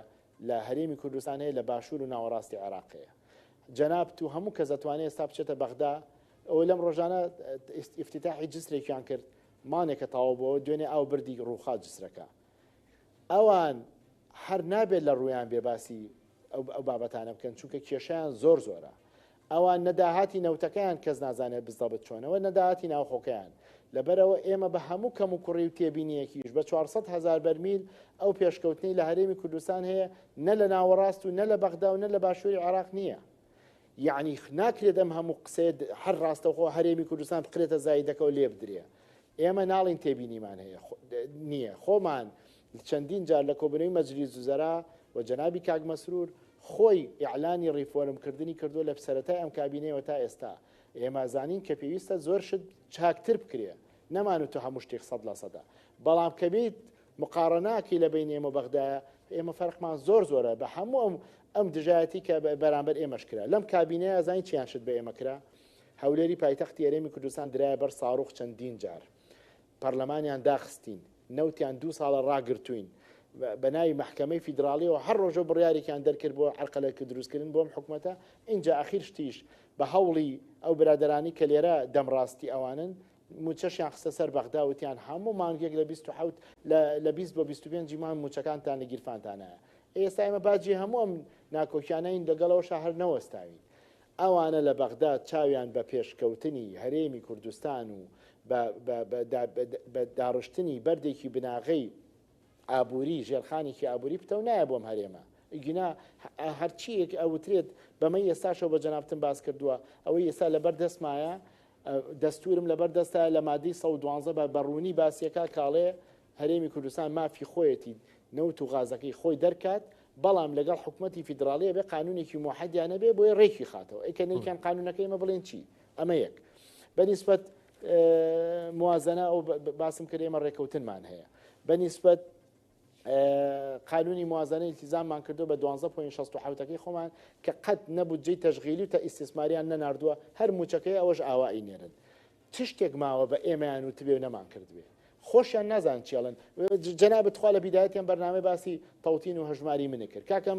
[SPEAKER 2] لە هەرێمی کوردستان هەیە لە باشوور و ناوەڕاستی عێراقەیە جەناب تو هەموو کە زەتوانێت ئێستا بچێتە بەغدا ئەوە لەم ڕۆژانە ئیفتتاحی جسرێکیان کرد مانێکە تاوە بۆ دوێنێ ئاو بردی ڕووخات جسرەکە ئەوان هەر نابێت لە ڕویان بێباسی ئەو بابەتانە بکەن چونکە کێشیان زۆرە ئەوان نەداهاتی نەوتەکەیان کەس نازانێت بزدەبت چۆنەوە نەداهاتی ناوخۆکەیان لەبەرەوە ئێمە بە هەموو کەم و کوڕی و تێبینیەکیش بە 400,000 بەرمیل ئەو پێشکەوتنی لە هەرێمی کوردستان هەیە نە لە ناوەڕاست و نە لە بەغدا و نە لە باشووری عێراق نییە یعنی ناکرێت ئەم هەموو قسێت هەر ڕاستەوخۆ هەرێمی کوردستان بقرێتە زایدەکەەوە لێ بدرێ ئێمە ناڵین تێبینیمان هەیە نییە خۆمان چەندین جار لە کۆبنەوەی مەجلیس وزەرا و جەنابی کاک مەسرور خۆی ئیعلانی ڕیفۆرمکردنی کردو لە سەرەتای ئەم کابینەوە تا ئێستا ئێمە زانین کە پێویستە زۆر شت چاکتر بکرێ نەمانوتە هەموو شتێک 100% بەڵام کە بیت مقارناکی لە بین ئێمە بەغدایە ئێمە فەرقمان زۆرە بە هەموو ئەم دژایەتی کە بەرامبەر ئێمەش کرا لەم کابینەیە زانین چیان شت بە ئێمە کرا هەولێری پایتەختی هەرێمی کوردستان درایە بەر ساڕوخ چەندین جار پەرلەمانیان داخستین نەوتیان 2 ساڵە ڕاگرتوین بە ناوی محکەمەی فیدراالیەوە هەر ڕۆژە بڕیارێکیان دەرکرد بۆ عەرقەلەکی دروستکردن بۆم حکوومەتە اینجا ئەخیر شتیش بە هەوڵی ئەو برادرانی کە لێرە دەمڕاستی ئەوانن موچەشیان خستە سەر بەغدا وتیان هەموو مانگێک لە 27 لە 20 بۆ 25 مان موچەکانتان لە گیرفانتانایە ئێستا ئێمە باجی هەموو ئەم ناکۆکیانەین لەگەڵەوە هەر نەوەستاوین ئەوانە لە بەغدا چاویان بە پێشکەوتنی هەرێمی کوردستان و بە داڕشتنی بەردێکی بناغەی ئابووری ژێرخانێکی ئابووری پتە نایە بۆم هەرێمە ئیگینا هەرچیەک ئەوترێت بەمە ئێستاشەوە بە جەنابتم باس کردووە ئەوەی ئێستا لەبەر دەستمایە دەستورم لەبەر دەستە لە مادەی 112 بە بەڕوونی باسیەکە کاڵێ هەرێمی کوردستان مافی خۆیەتی نەوت و غازەکەی خۆی دەرکات بەڵام لەگەڵ حکوومەتی فیدراالیە بێ قانونێکی موحەدیانە بێ بۆی ڕێکی خاتەوە ئەیکە نەیکەن قانونەکەی مە بڵێن چی ئەمە یەک بەنسبەت موازنە ئەو باسم کرد ئێمە ڕێکەوتنمان هەیە بەنسبەت قانونی موازنە التیزاممان کردو بە 12.67 خۆمان کە قەت نەبوو جێی تەشغیلی و تا ئیسtismاریان نەناردووە هەر موچەکەی ئەوەش ئاوایی نێرن چ شتێک ماوە بە ئێمەیان وتبێ و نەمان کردوێ خۆشیان نازان چێڵن جەنابەت خوا لە بیدایەتیان بەرنامە باسی تەوتین و هەژماری منە کرد کاکە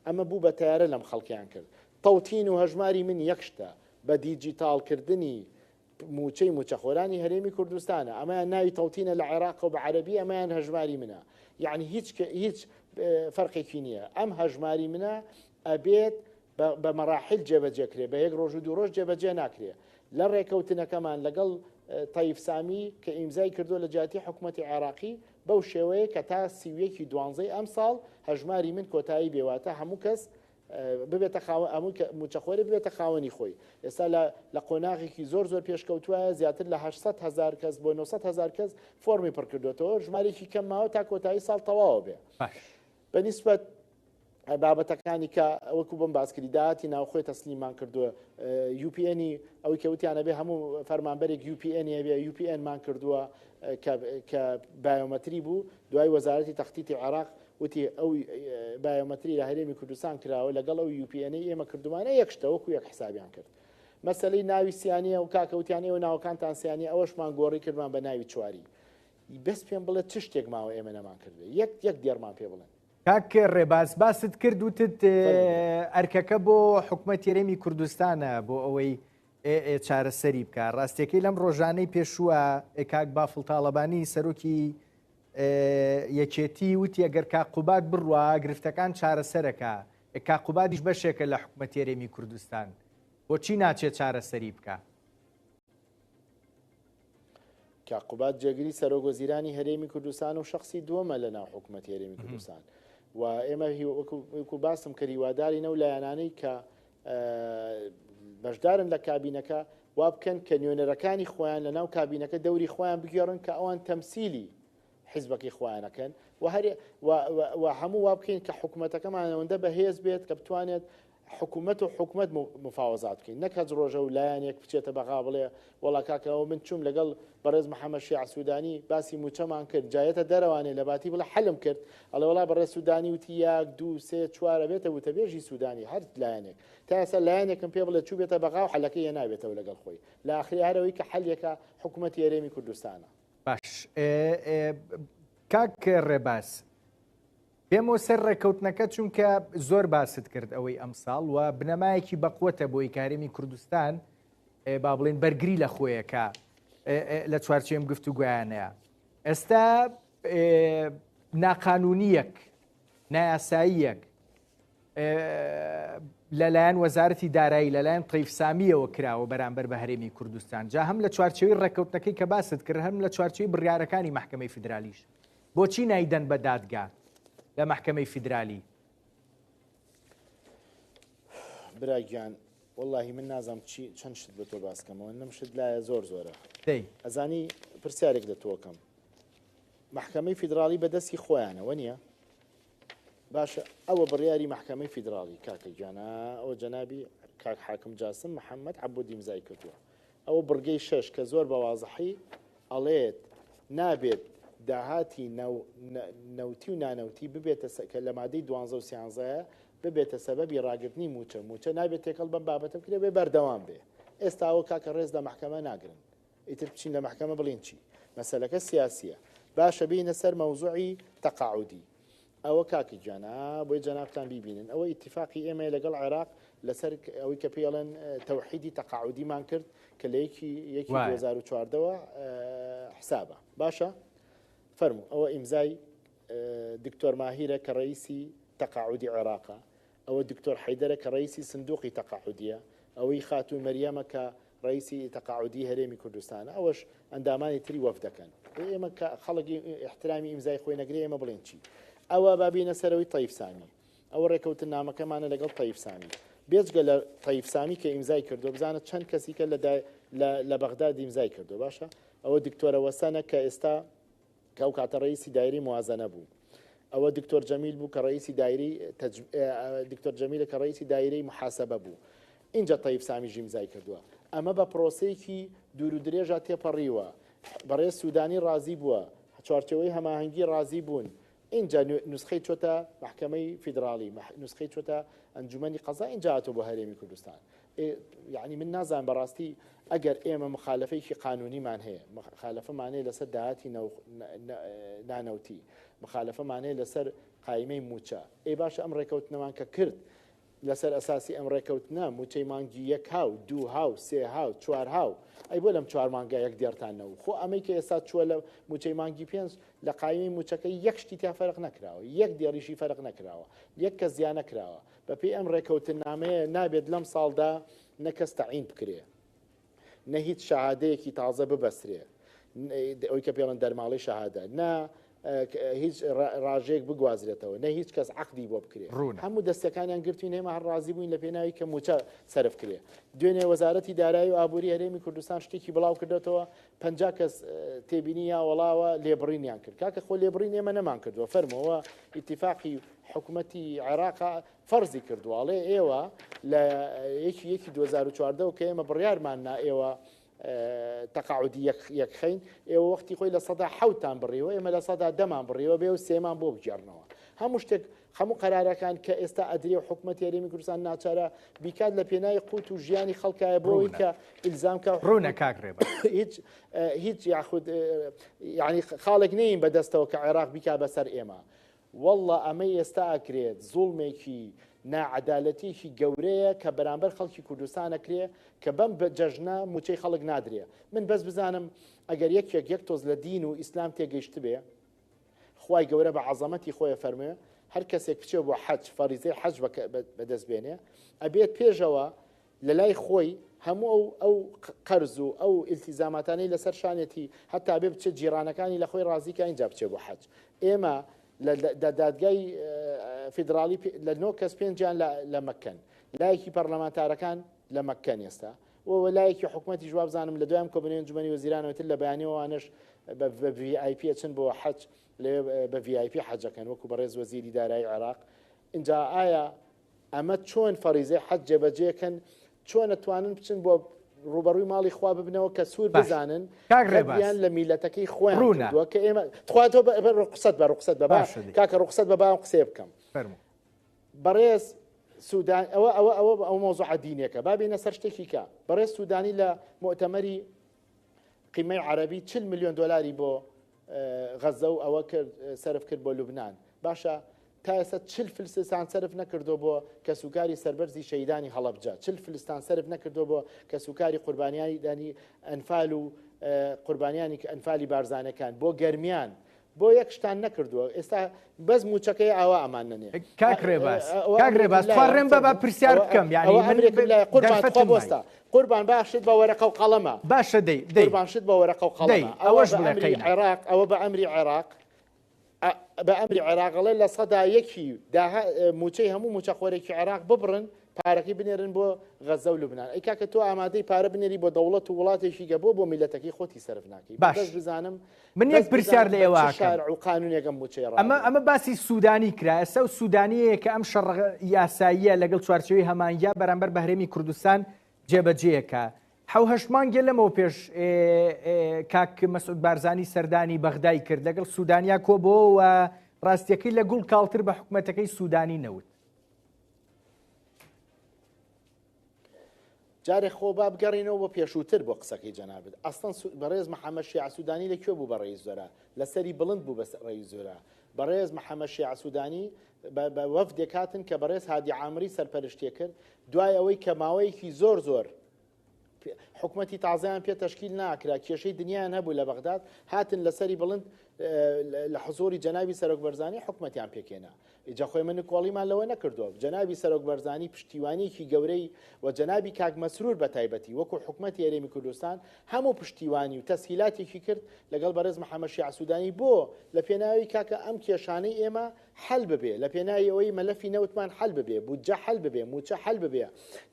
[SPEAKER 2] ئەمە بوو بە تیارە لەم خەڵکیان کرد تەوتین و هەژماری من یەک شتە بە دیجیتالکردنی موچەی موچەخۆرانی هەرێمی کوردستانە ئەمایان ناوی تەوتینە لە عێراق و بە عەرەبی ئەمایان هەژماری منە یعنی هیچ فەرقێکی نییە ئەم هەژماری منە ئەبێت بە مەراحل جێبەجێکرێ بە یەک ڕۆژ و دوو ڕۆژ جێبەجێ ناکرێ لە ڕێکەوتنەکەمان لەگەڵ تایف سامی کە ئیمزای کردو لە جیاتی حکوومەتی عێراقی بەو شێوەیە کە تا سیویەکی دوانزەی ئەم ساڵ هەژماری من کۆتایی بێواتە هەموو کەس ببێتە موچەخۆری ببێتە خاوەنی خۆی ئێستا لە قۆناغێکی زۆر پێشکەوتووە زیاتر لە 800,000 کەس بۆ 900,000 کەس فۆرمی پڕکردوێتەوە ژمارێکی کەم ماوە تا کۆتایی ساڵ تەواوە بێ بەنسبەت بابەتەکانی کە وەکو بم باسکردی داهاتی ناوخۆی تەسلیمان کردووە UPN ئەوەی کەوتیانە بێ هەموو فەرمانبەرێک UPN بێ UPNمان کردووە کە بایۆمەتری بوو دوای وەزارەتی تەختیتی عێراق وتی ئەو بایۆمەتری لە هەرێمی کوردستان کراوە لەگەڵ ئەو UPN ئێمە کردومانە یەکشتە وەکو یەک حسابیان کرد مەسەلەی ناوی سیانیە و کاکەوتیانی و ناوەکانتان سیانی ئەوەشمان گۆڕی کردمان بە ناوی چواری بەس پێم بڵێت چ شتێک ماوە ئێمە نەمان کردوێ یەک دێرمان پێ بڵێن
[SPEAKER 1] کاک ڕێباز باست کرد وتت ئەرکەکە بۆ حکوومەتی هەرێمی کوردستانە بۆ ئەوەی چارەسەری بکە ڕاستیەکەی لەم ڕۆژانەی پێشووە کاک بافڵ تاڵەبانی سەرۆکی یەکێتی وتی ئەگەر کاقوبات بڕوە گرفتەکان چارەسەرەکە کاقوباتیش بەشێکە لە حکوومەتی هەرێمی کوردستان بۆچی ناچێت چارەسەری بکە
[SPEAKER 2] کاقوبات جێگیری سەرۆکوەزیرانی هەرێمی کوردستان و شخصی دووەمە لە ناو حکوومەتی هەرێمی کوردستان و ئێمە وەکو باسم کە هیواداری نەو لایەنانەی کە بەشدارن لە کابینەکە وا بکەن کە نوێنەرەکانی خۆیان لە ناو کابینەکە دەوری خۆیان بگێڕن کە ئەوان تەمسیلی حیزبەکەی خۆیانەکەن و هەموو وا بکەین کە حکوومەتەکەمان ئەوەندە بەهێز بێت کە بتوانێت حکوومەت و حکوومەت مفاوەزات بکەین نەکەس ڕۆژە و لایەنێک بچێتە بەغا بڵێ وەڵا کاکەەوە من چوم لەگەڵ بەڕێز محەممەد شیع سوودانی باسی موچەمان کرد جایەتە دەرەوانێ لە باتی بڵە حلم کرد ئەڵێ وڵا بەڕێز سوودانی وتی یاک دوو سێ چوارە بێتە وتەبێژی سوودانی هەر لایەنێک تا ئێستا لایەنێکم پێ بڵێ چوو بێتە بەغا و حەلەکەی نابێتەوە لەگەڵ خۆی لە ئاخری هەرەوەی کە حەلێکە حکوومەتی هەرێمی کوردستانە
[SPEAKER 1] باش کاک ڕێباز پێمەوە سەر ڕێکەوتنەکە چونکە زۆر باست کرد ئەوەی ئەمساڵ و بنەمایەکی بەقوتە بۆی کارێمی کوردستان با بڵێن بەرگری لە خۆیەکە لە چوارچێم گفتوگویانەیە ئێستا ناقانونیەک نایاساییەک لەلایەن وەزارەتی دارایی لەلایەن تەیف سامیەوە کراوە بەرامبەر بە هەرێمی کوردستان جا هەم لە چوارچێوەی ڕێکەوتنەکەی کە باست کرد هەم لە چوارچێوەی بڕیارەکانی محکەمەی فیدرالیش بۆچی نایدەن بە دادگا لە محکەمەی فیدرالی
[SPEAKER 2] براگیان واللهی من نازم چەند شت بە تۆ باسکەمەوە نەمشت لایە زۆرە ئەزانی پرسیارێک لە تۆکەم محکەمەی فیدرالی بەدەستی خۆیانەوە نییە باشە ئەوە بڕیاری محکەمەی فیدرالی کاکە گیانە ئەوە جەنابی کاک حاکم جاسم محەممەد عەبودی امزای کردووە ئەوە بڕگەی 6 کە زۆر بەوازەحی ئەڵێت نابێت داهاتی نەوتی و نانەوتی ببێتە کە لە مادەی 12 و 13 ببێتە سەبەبی ڕاگررتنی موچە نابێت تێکەڵ بەم بابەتە بکرێ بێ بەردەوام بێ ئێستا ئەوە کاکە ڕێز لە محکەمە ناگرن ئیتر بچین لە محکەمە بڵین چی مەسەلەکە سیاسیە باشە بینە سەر مەوزوعی تەقاعودی ئەوە کاکی جانا بۆی جەنابتان بیبینن ئەوە ئیتیفاقی ئێمە لەگەڵ عێراق لەسەر ئەوەی کە پێڵێن تەوحیدی تەقاعودیمان کرد کە لە یەکی 2014ەوە حسابە باشە فەرموو ئەوە ئیمزای دکتۆر ماهیرە کە ڕئیسی تەقاعودی عێراقە ئەوە دکتۆر حەیدەرە کە ڕئیسی سندوقی تەقاعودیە ئەوەی خاتون مەریەمە کە ڕئیسی تەقاعودی هەرێمی کوردستانە ئەوەش ئەندامانی تری وەفدەکەن ئێمە کە خەڵکی احترامی ئیمزای خۆی نەگرێ ئێمە بڵێن چی ئەوە بابینە سەرەوەی تەیف سامی ئەوە ڕێکەوتن نامەکەمانە لەگەڵ تەیف سامی بێجگە لە تەیف سامی کە ئیمزای کردو بزانە چەند کەسیکە لە بەغداد ئیمزای کردو باشە ئەوە دکتۆرە وەسەنە کە ئێستا کەو کاتە ڕئیسی دایری موازنە بوو ئەوە دکتۆر جەمیل بوو کە ڕئیسی دایری دکتۆر جەمیلە کە ڕئیسی دایرەی محاسبە بوو اینجا تەیف سامی ئیمزای کردووە ئەمە بە پرۆسەیەکی دوور و درێژە تێپەڕیوە بەڕێز سوودانی ڕازی بووە چوارچەوەی هەماهەنگی ڕازی بوون اینجا نسخەی چۆتە محکەمەی فیدرالی نسخەی چۆتە ئەنجومەنی قەزا اینجا هاتۆ بۆ هەرێمی کوردستان یعنی من نازانم بەڕاستی ئەگەر ئێمە مخالفەیەکی قانونیمان هەیە مخالفەمانەیە لەسەر داهاتی نانەوتی مخالفەمانەیە لەسەر قایمەی موچە ئێ باشە ئەم ڕێکەوتنەوان کە کرد لەسەر ئەساسی ئەم ڕێکەوتنە موچەی مانگی 1 هاو 2 هاو 3 هاو 4 هاو ئەی بۆ لەم 4 مانگە یەک دێڕتانەوە خۆ ئەمەی کە ئێستا چووە لە موچەی مانگی 5 لە قایمی موچەکەی یەک شتی تا فەرق نەکراوە یەک دێڕیشی فەرق نەکراوە یەک کەس زیان نەکراوە بەپێی ئەم ڕێکەوتنامەیە نابێت لەم ساڵدا نەکەس تەعین بکرێ نە هیچ شەهادەیەکی تازە ببەسرێ ئەوی کە پێڵەن دەرماڵی شەهادە نە هیچ ڕاژێک بگوازرێتەوە نە هیچ کەس عقدی بۆ بکرێ هەموو دەستەکانیان گرتوین هێمە هەر ڕازی بووین لە پێناوی کە موچە سەرف کرێ دوێنێ وەزارەتی دارایی و ئابووری هەرێمی کوردستان شتێکی بڵاو کردێتەوە 50 کەس تێبینی یا وەڵاوە لێبڕینیان کرد کاکە خۆ لێبڕین ئێمە نەمان کردووە فەرمەوە ئیتیفاقی حکوومەتی عێراق فەرزی کردوواڵێ ئێوە لە یەکی 2014 کە ئێمە بڕیارماننا ئێوە تەقاعودی یەکخەین ئێوە وەختی خۆی لە سەدا حەوتان بڕیەوە ئێمە لە سەدا دەمان بڕیەوە بێ و سێمان بۆ بگێڕنەوە هەموو شتێک هەموو قەرارەکان کە ئێستا ئەدرێ و حکوومەتی هەرێمی کوردستان ناچارە بیکات لە پێناوی قوت و ژیانی خەڵکایە بۆەوەی کە ئیلزامکە
[SPEAKER 1] ڕوونە کاکرێبە
[SPEAKER 2] هیچ یاخود یعنی خاڵێک نین بەدەستەوە کە عێراق بیکا بەسەر ئێمە والله ئەمەی ئێستا ئەکرێت زوڵمێکی ناعەدالەتیشی گەورەیە کە بەرامبەر خەڵکی کوردستانەکرێ کە بەم جەژنە موچەی خەڵک نادرێ من بەس بزانم ئەگەر یەک تۆز لە دین و ئیسلام تێگەیشت بێ خوای گەورە بە عەزەمەتی خۆیە فەرموێ هەر کەسێک بچێ بۆ حەج فەریزەی حەج بەدەست بێنێ ئەبێت پێشەوە لە لای خۆی هەموو ئەو قەرز و ئەو ئیلتیزاماتانەی لەسەر شانێتی هەتا بێ بچێت جیرانەکانی لە خۆی ڕازیکە اینجا بچێ بۆ حەج ئێمە لە دادگای فیدراالی لە 9 کەس پێنجیان لە مەکەن لایەکی پەرلەمانتارەکان لە مەکەن ئێستا وەلایەکی حکوومەتی جواب بزانم لە دوایام کۆبنەوەی ئەنجومەنی وەزیرانەوەتر لە بەیانیەوەوانش بە VIP چن بۆ حەج بە VIP حەجەکەن وەکو بەڕێز وەزیری دارایی عێراق اینجا ئایا ئەمە چۆن فەریزەی حەج جێبەجێکەن چۆن ئەتوانن بچن بۆ ڕوبەڕووی ماڵی خوا ببنەوە کە سوور بزانن کاکڕێبیان لە میلەتەکەی خۆیان کردووە کە ئێمە تواتۆ ڕوخسەت بە ڕوخسەت بە کاکە ڕوخسەت بە باوم قسێ بکەم بەڕێز سودان ئەو مۆزوع دینێکە بابینە سەر شتێکی کە بەڕێز سودانی لە مؤتەمەری قیمەی عەرەبی 40 ملیۆن دۆلاری بۆ غەزە و ئەوە کرد سەرف کرد بۆ لوبنان باشە تا ئێستا 40 فلستان سەرف نەکردو بۆ کەسوکاری سەربەرزی شەیدانی هەڵەبجە 40 فلستان سەرف نەکردو بۆ کەسوکاری قوربانیانی دانی ئەنفال و قوربانیانی ئەنفالی بارزانەکان بۆ گەرمیان بۆ یەک شتان نەکردووە ئێستا بەس موچەکەی ئاوا ئەمان نەنێ
[SPEAKER 1] کاکرێباس ڕێم بە پرسیار بکەم
[SPEAKER 2] یانیبۆستا قوربان باشت بە وەرەقە و قەڵەمە
[SPEAKER 1] باشە
[SPEAKER 2] قوربانشت بە وەرەقە و قەڵەمە ئەوەش عێراق ئەوە بە ئەمری عێراق بە ئەمری عێراقڵێ لە سەدا یەکی موچەی هەموو موچەخۆرێکی عێراق ببڕن پارەکەی بنێرن بۆ غەزە و لوبنان ئەی کاکە تۆ ئامادەی پارە بنێری بۆ دەوڵەت و وڵاتێکی گە بۆ میلەتەکەی خۆتی سەرف ناکەی باش بزانم
[SPEAKER 1] من یەک پرسیار لە ئێوە
[SPEAKER 2] شارع و قانونێکم موچەی
[SPEAKER 1] ئەمە باسی سودانی کرا ئێستا و سودانیەیە کە ئەم شەڕ یاساییە لەگەڵ چوارچەوەی هەمانگیا بەرامبەر بە هەرێمی کوردستان جێبەجێیەکە حەو هەشت مانگێ لەمەوە پێش کاک مەسعود بارزانی سەردانی بەغدای کرد لەگەڵ سودانیا کۆ بۆ و ڕاستیەکەی لە گوڵ کاڵتر بە حکوومەتەکەی سودانی نەوت
[SPEAKER 2] جارێ خۆ با بگەڕینەوە بۆ پێشووتر بۆ قسەکەی جەنابێت ئەستان بەڕێز محەممەد شیع سودانی لەکوێ بوو بە ڕێی زۆرە لەسەری بڵند بوو بە ڕێی زۆرە بەڕێز محەممەد شیع سودانی بە وەفدێک هاتن کە بەڕێز هادی عامری سەرپەرشتێ کرد دوای ئەوەی کە ماوەیەکی زۆر حکوومەتی تازایان پێ تەشکیل ناکرا کێشەی دنیایان هەبوو لە بەغداد هاتن لەسەری بڵند لە حزۆری جەنابی سەرۆک بەرزانی حکوومەتیان پێکێنا ئیجا خۆی من کۆڵیمان لەوە نەکردووە جەنابی سەرۆک بەرزانی پشتیوانیکی گەورەی و جەنابی کاک مەسرور بە تایبەتی وەکو حکوومەتی هەرێمی کوردستان هەموو پشتیوانی و تەسهیلاتێکی کرد لەگەڵ بەڕێز محەممەد شیع سودانی بۆ لە پێناوی کاکە ئەم کێشانەی ئێمە حل ببێ لە پێناوی ئەوەی مەلەفی نەوتمان حل ببێ بودجە حل ببێ موچە حل ببێ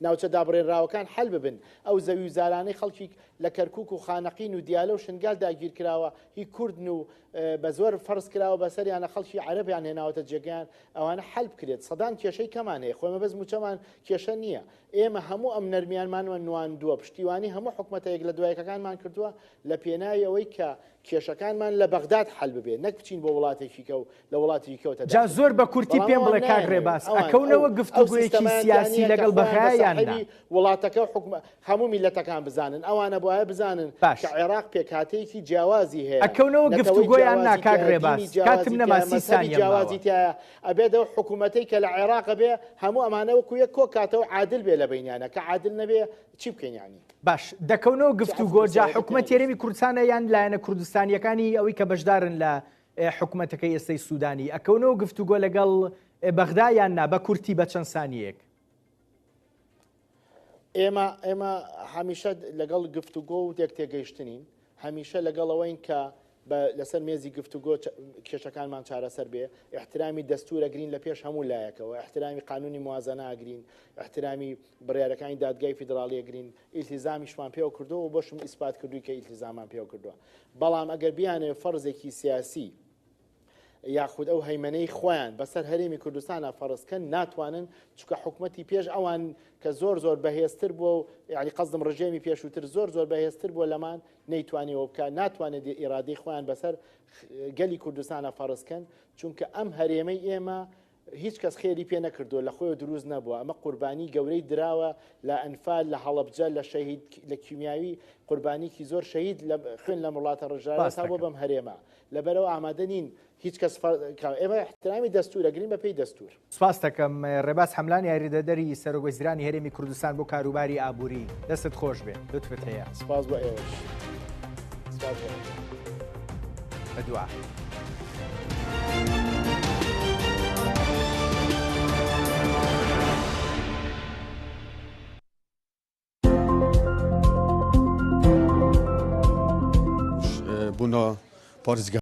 [SPEAKER 2] ناوچە دابڕێنراوەکان حل ببن ئەو زەوی و زارانەی خەڵکی لە کەرکووک و خانەقین و دیالە و شنگال داگیر کراوە هی کوردن و بە زۆر فەرز کراوە بەسەریانە خەڵکی عەرەبیان هێناوەتە جێگەیان ئەوانە حل بکرێت سەدان کێشەی کەمان هەیە خۆمە بەس موچەمان کێشە نییە ئێمە هەموو ئەم نەرمیانمانوە نواندووە پشتیوانی هەموو حکوومەتەیەک لە دوایەکەکانمان کردووە لە پێناوی ئەوەی کە کێشەکانمان لە بەغداد حل ببێت نەک بچین بۆ وڵاتێکی کە و لە وڵاتی کەوتە
[SPEAKER 1] جا زۆر بە کورتی پێم بڵێ کاک ڕێباس ئەکەونەوە گفتوگویەکی سیاسی لەگەڵ بەغایاندا
[SPEAKER 2] وڵاتەکە هەموو میلەتەکان بزانن ئەوانە بۆە بزانن کە عێراق پێکهاتەیەکی جیاوازی هەیە
[SPEAKER 1] ئەکەونەوە گفتوگۆیان نا کاک ڕێباس کاتم نەما 30
[SPEAKER 2] جیاوازی تایە ئەبێتەوە حکوومەتەی کە لە عێراق بێ هەموو ئەمانە وەکو یەک کۆ کاتەوە عادل بێ لە بینیانە کە عادل نەبێ چی بکەینیانی
[SPEAKER 1] باش دەکەونەوە گفتوگۆ جا حکوومەت هێرێمی کوردستانە یان لایەنە کوردستانیەکانی ئەوەی کە بەشدارن لە حکوومەتەکەی ئێستای سوودانی ئەکەونەوە گفتوگۆ لەگەڵ بەغدایان نا بە کورتی بە چەند سانیەک
[SPEAKER 2] ئێمە هەمیشە لەگەڵ گفتوگۆ و تێک تێگەیشتنین هەمیشە لەگەڵەوەین کە لەسەر مێزی گفتوگۆ کێشەکانمان چارەسەر بێ احترامی دەستور ئەگرین لە پێش هەموو لایەکەوە احترامی قانونی موازنە ئەگرین احترامی بڕیارەکانی دادگای فیدراڵی ئەگرین ئیلتیزامیشمان پێوە کردەوە و بۆشم ئیسپات کردووی کە ئیلتیزامان پێوە کردووە بەڵام ئەگەر بیانێ فەرزێکی سیاسی یاخود ئەو هەیمەنەی خۆیان بەسەر هەرێمی کوردستانە فەرزکەن ناتوانن چکە حکوومەتی پێش ئەوان کە زۆر بەهێزتر بووە و یعنی قەزم ڕژێمی پێشووتر زۆر بەهێزتر بووە لەمان نەیتوانیەوە بکە ناتوانێت ئیرادەی خۆیان بەسەر گەلی کوردستانە فەرزکەن چونکە ئەم هەرێمەی ئێمە هیچ کەس خێری پێ نەکردووە لە خۆی دروست نەبووە ئەمە قوربانی گەورەی دراوە لە ئەنفال لە هەڵەبجە لە شەهید لە کیمیاوی قوربانیکی زۆر شەهید لە خوێن لە وڵاتە ڕژاوە تا بۆ بەم هەرێمە لەبەرەوە ئامادە نین هیچ کەس ئێمە احترامی دەستور ئەگرین بە پێی دەستور
[SPEAKER 1] سپاس دەکەم ڕێباس حەملان یاریدەدەری سەرۆکوەزیرانی هەرێمی کوردستان بۆ کاروباری ئابووری دەستت خۆش بێت لوتفت هەیە
[SPEAKER 2] سپاس بۆ ئێوەش
[SPEAKER 1] بەدوعا
[SPEAKER 3] بونا پارێزگا